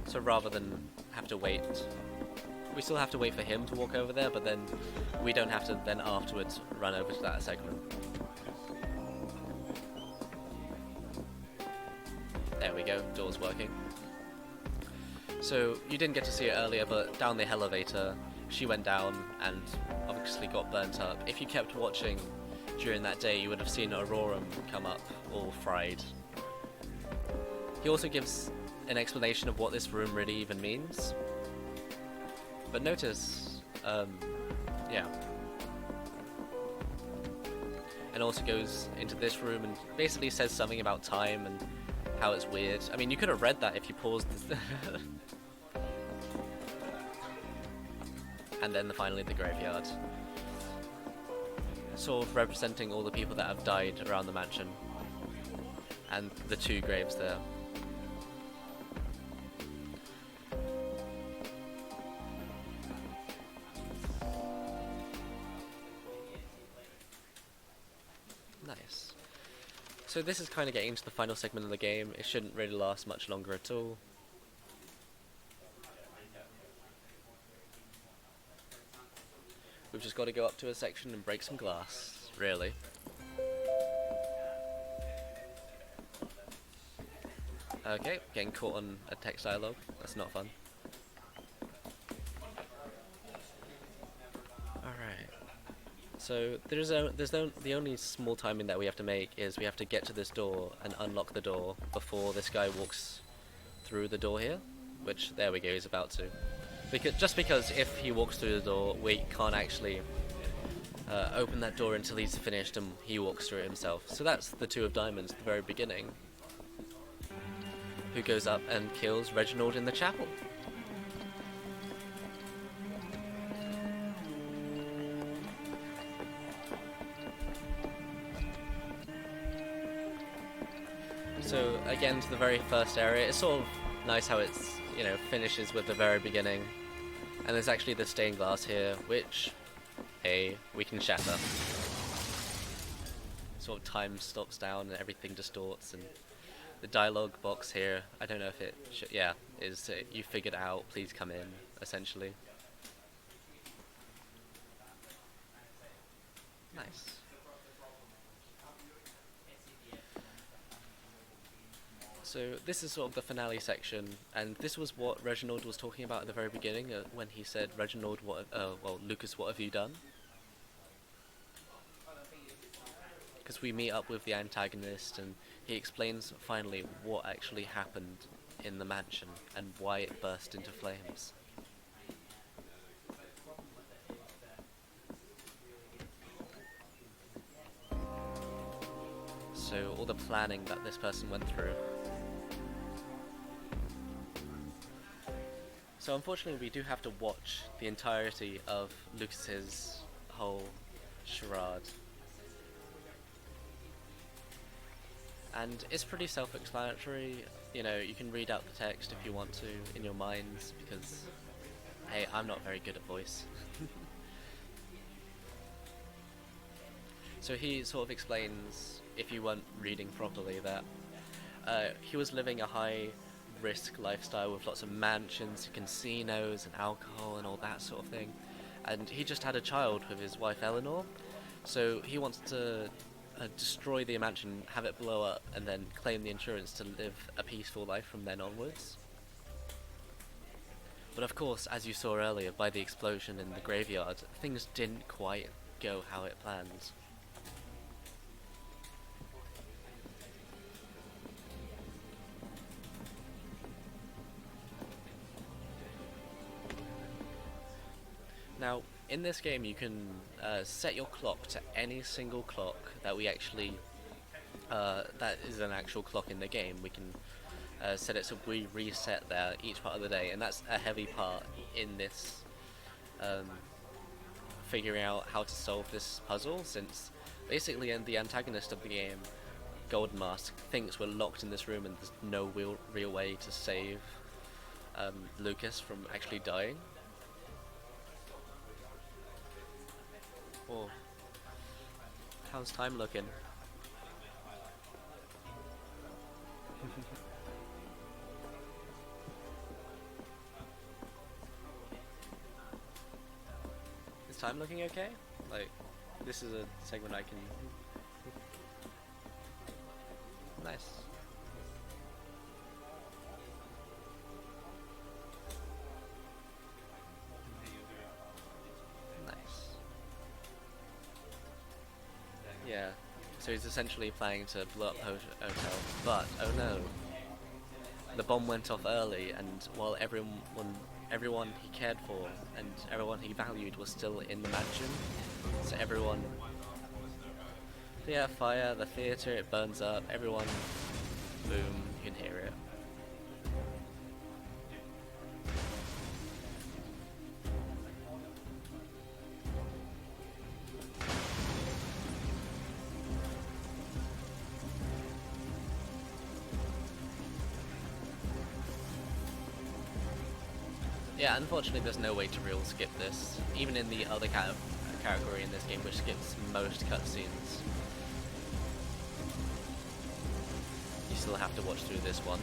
So rather than have to wait, we still have to wait for him to walk over there, but then we don't have to then afterwards run over to that segment. There we go, door's working. So you didn't get to see it earlier, but down the elevator, she went down and obviously got burnt up. If you kept watching, during that day, you would have seen Aurorum come up, all fried. He also gives an explanation of what this room really even means. But notice, yeah. And also goes into this room and basically says something about time and how it's weird. I mean, you could have read that if you paused this. And then finally the graveyard. Sort of representing all the people that have died around the mansion. And the 2 graves there. Nice. So this is kind of getting into the final segment of the game. It shouldn't really last much longer at all. We've just got to go up to a section and break some glass, really. Okay, getting caught on a text dialogue. That's not fun. Alright. So the only small timing that we have to make is we have to get to this door and unlock the door before this guy walks through the door here, which there we go, he's about to. Because if he walks through the door, we can't actually open that door until he's finished and he walks through it himself. So that's the 2 of diamonds at the very beginning, who goes up and kills Reginald in the chapel. So again, to the very first area, it's sort of nice how it's, you know, finishes with the very beginning. And there's actually the stained glass here, which, hey, we can shatter. Sort of time stops down and everything distorts, and the dialogue box here, I don't know if it should, yeah, is you figured it out, please come in, essentially. Nice. So this is sort of the finale section, and this was what Reginald was talking about at the very beginning, when he said, Reginald, Lucas, what have you done? Because we meet up with the antagonist, and he explains finally what actually happened in the mansion, and why it burst into flames. So all the planning that this person went through. So unfortunately we do have to watch the entirety of Lucas's whole charade. And it's pretty self-explanatory, you know, you can read out the text if you want to in your minds, because, hey, I'm not very good at voice. So he sort of explains, if you weren't reading properly, that he was living a high-risk lifestyle with lots of mansions, casinos, and alcohol, and all that sort of thing. And he just had a child with his wife Eleanor, so he wants to destroy the mansion, have it blow up, and then claim the insurance to live a peaceful life from then onwards. But of course, as you saw earlier, by the explosion in the graveyard, things didn't quite go how it planned. Now, in this game you can set your clock to any single clock that we actually, that is an actual clock in the game. We can set it so we reset there each part of the day, and that's a heavy part in this figuring out how to solve this puzzle, since basically the antagonist of the game, Golden Mask, thinks we're locked in this room and there's no real way to save Lucas from actually dying. Oh, how's time looking? Is time looking okay? Like, this is a segment I can... Nice. So he's essentially planning to blow up hotel, but oh no, the bomb went off early, and while everyone he cared for and everyone he valued was still in the mansion, so everyone, yeah, fire, the theater, it burns up, everyone, boom, you can hear it. Yeah, unfortunately there's no way to real skip this, even in the other category in this game which skips most cutscenes. You still have to watch through this one.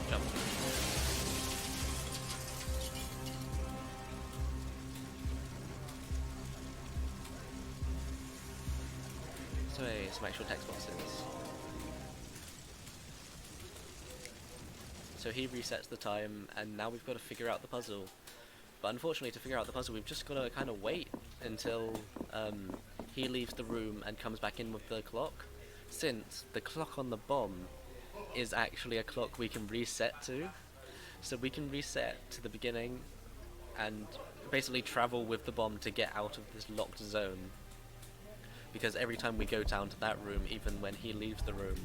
Jump. So some actual text boxes. So he resets the time, and now we've got to figure out the puzzle. But unfortunately, to figure out the puzzle, we've just got to kind of wait until he leaves the room and comes back in with the clock, since the clock on the bomb is actually a clock we can reset to. So we can reset to the beginning and basically travel with the bomb to get out of this locked zone. Because every time we go down to that room, even when he leaves the room,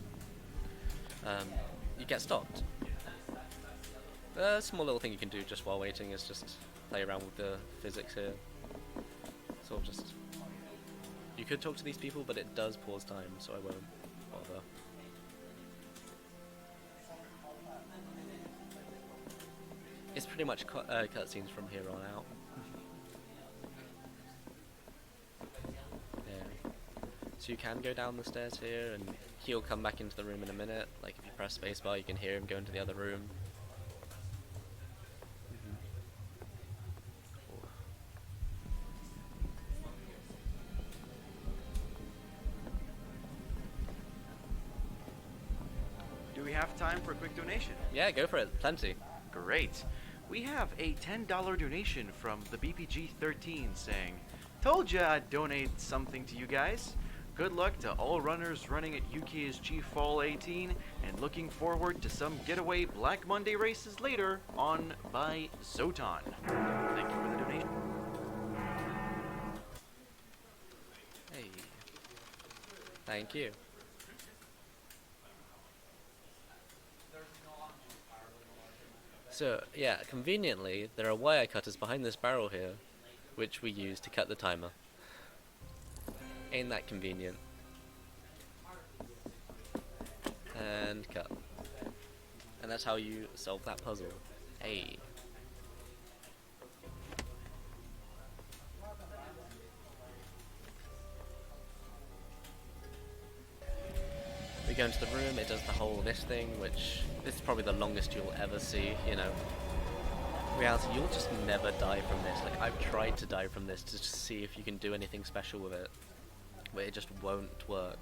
you get stopped. A small little thing you can do just while waiting is just play around with the physics here. Sort of just... You could talk to these people, but it does pause time, so I won't bother. It's pretty much cutscenes from here on out. Yeah. So you can go down the stairs here, and he'll come back into the room in a minute. Like if you press spacebar, you can hear him go into the other room. Do we have time for a quick donation? Yeah, go for it. Plenty. Great. We have a $10 donation from the BPG13 saying, "Told ya I'd donate something to you guys. Good luck to all runners running at UKSG Fall 18 and looking forward to some getaway Black Monday races later on by Zotan." Thank you for the donation. Hey. Thank you. So, yeah, conveniently, there are wire cutters behind this barrel here, which we use to cut the timer. Ain't that convenient? And cut. And that's how you solve that puzzle. Hey. We go into the room, it does the whole this thing, which this is probably the longest you'll ever see, you know. In reality, you'll just never die from this. Like, I've tried to die from this to just see if you can do anything special with it, but it just won't work.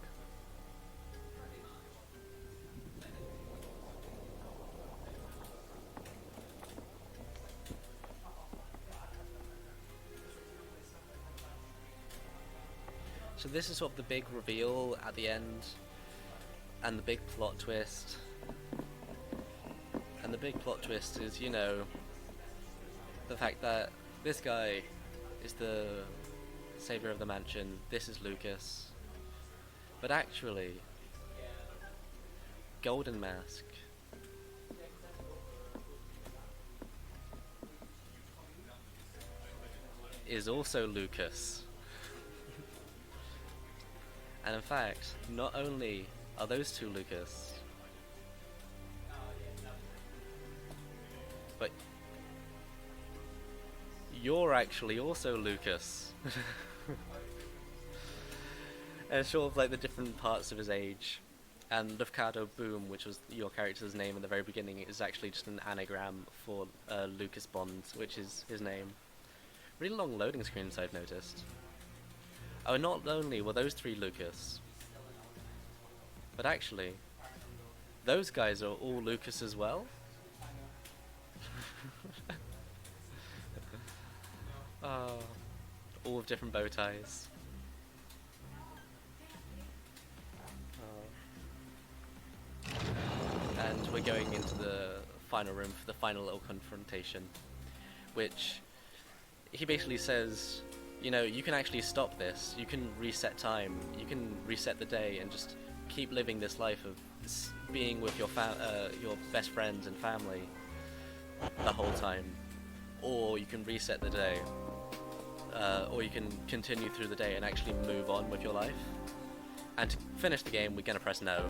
So this is sort of the big reveal at the end, and the big plot twist. And the big plot twist is, you know, the fact that this guy is the savior of the mansion, this is Lucas. But actually, Golden Mask is also Lucas. And in fact, not only are those two Lucas, but you're actually also Lucas. And it's sort of like the different parts of his age. And Lufcado Boom, which was your character's name in the very beginning, is actually just an anagram for Lucas Bond, which is his name. Really long loading screens, I've noticed. Oh, not only were those three Lucas, but actually, those guys are all Lucas as well. All with different bow ties. and we're going into the final room for the final little confrontation, which he basically says, you know, you can actually stop this. You can reset time. You can reset the day and just keep living this life of being with your best friends and family the whole time, or you can reset the day, or you can continue through the day and actually move on with your life. And to finish the game, we're gonna press no,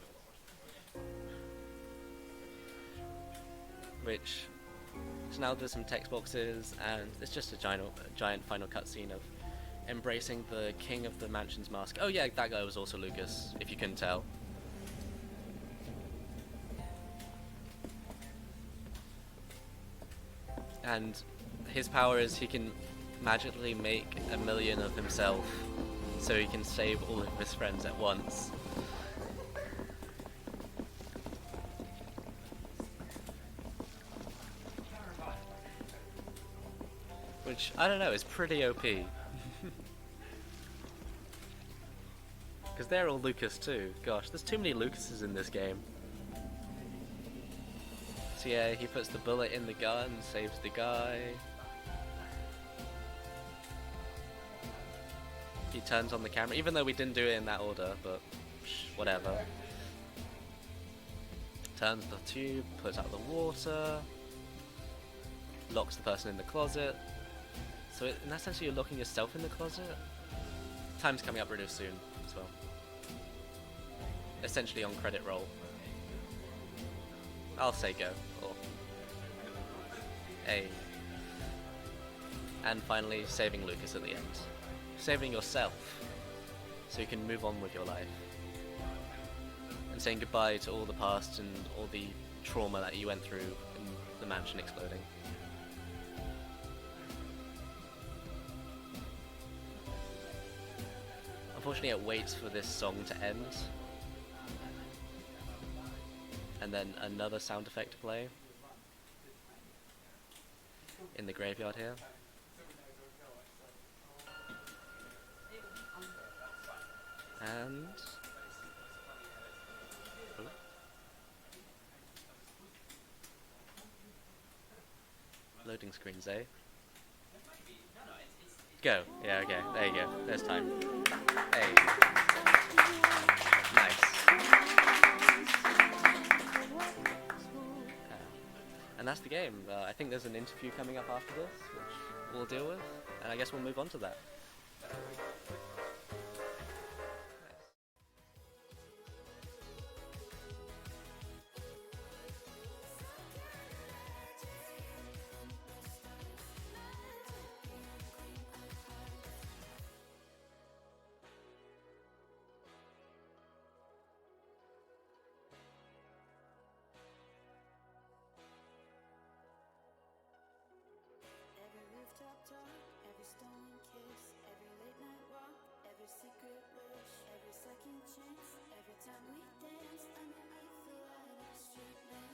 which so now there's some text boxes, and it's just a giant final cutscene of embracing the king of the mansion's mask. Oh yeah, that guy was also Lucas, if you couldn't tell. And his power is he can magically make 1,000,000 of himself, so he can save all of his friends at once. Which, I don't know, is pretty OP. Because they're all Lucas too. Gosh, there's too many Lucases in this game. So yeah, he puts the bullet in the gun, saves the guy. He turns on the camera, even though we didn't do it in that order, but whatever. Turns the tube, puts out the water, locks the person in the closet. So in that sense, you're locking yourself in the closet? Time's coming up really soon as well. Essentially on credit roll. I'll say go, or A. And finally, saving Lucas at the end. Saving yourself, so you can move on with your life. And saying goodbye to all the past and all the trauma that you went through in the mansion exploding. Unfortunately, it waits for this song to end, and then another sound effect to play in the graveyard here. And loading screens, eh? Go. Yeah, okay. There you go. There's time. Hey. Nice. And that's the game. I think there's an interview coming up after this, which we'll deal with, and I guess we'll move on to that. Every rooftop talk, every stolen kiss, every late night walk, every secret wish, every second chance, every time we dance underneath the light of the street lamp.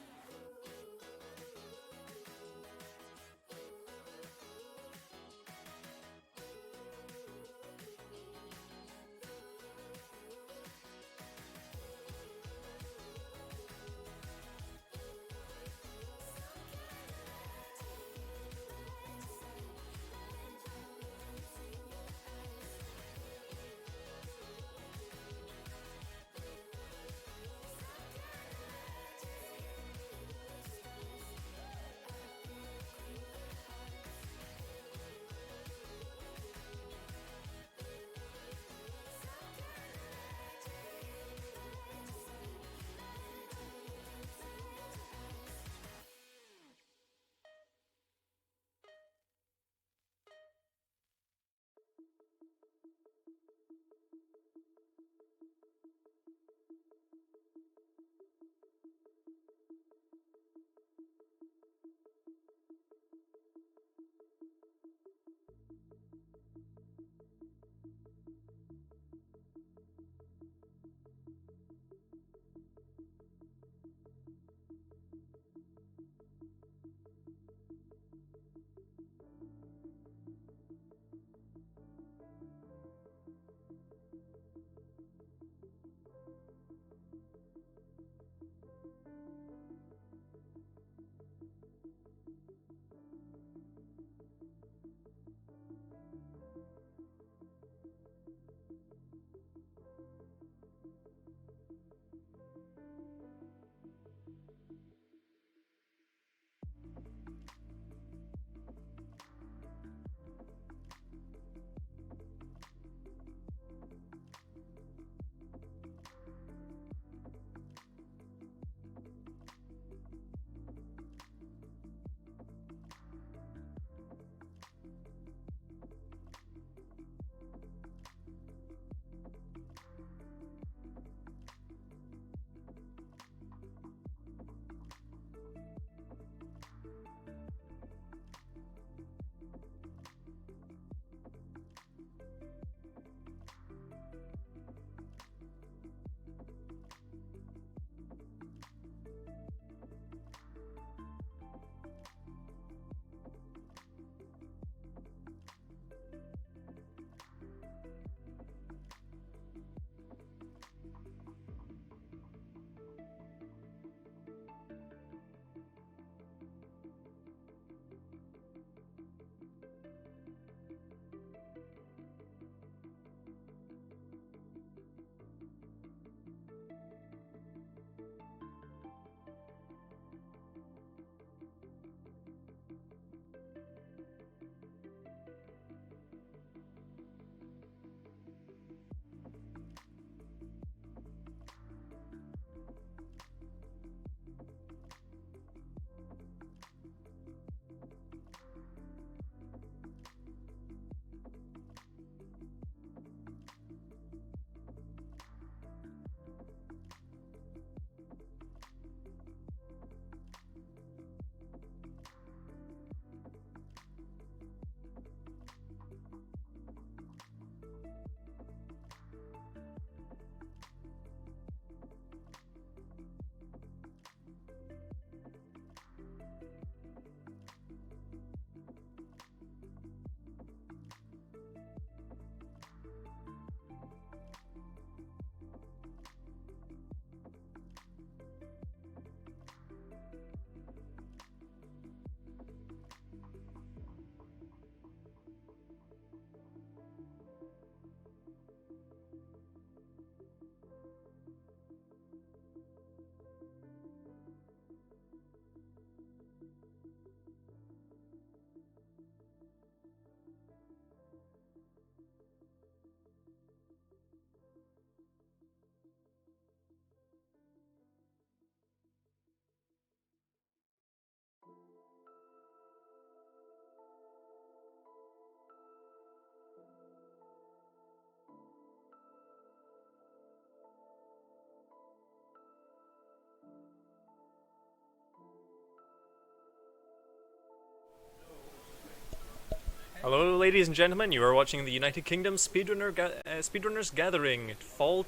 Hello, ladies and gentlemen. You are watching the United Kingdom Speedrunners Gathering Fall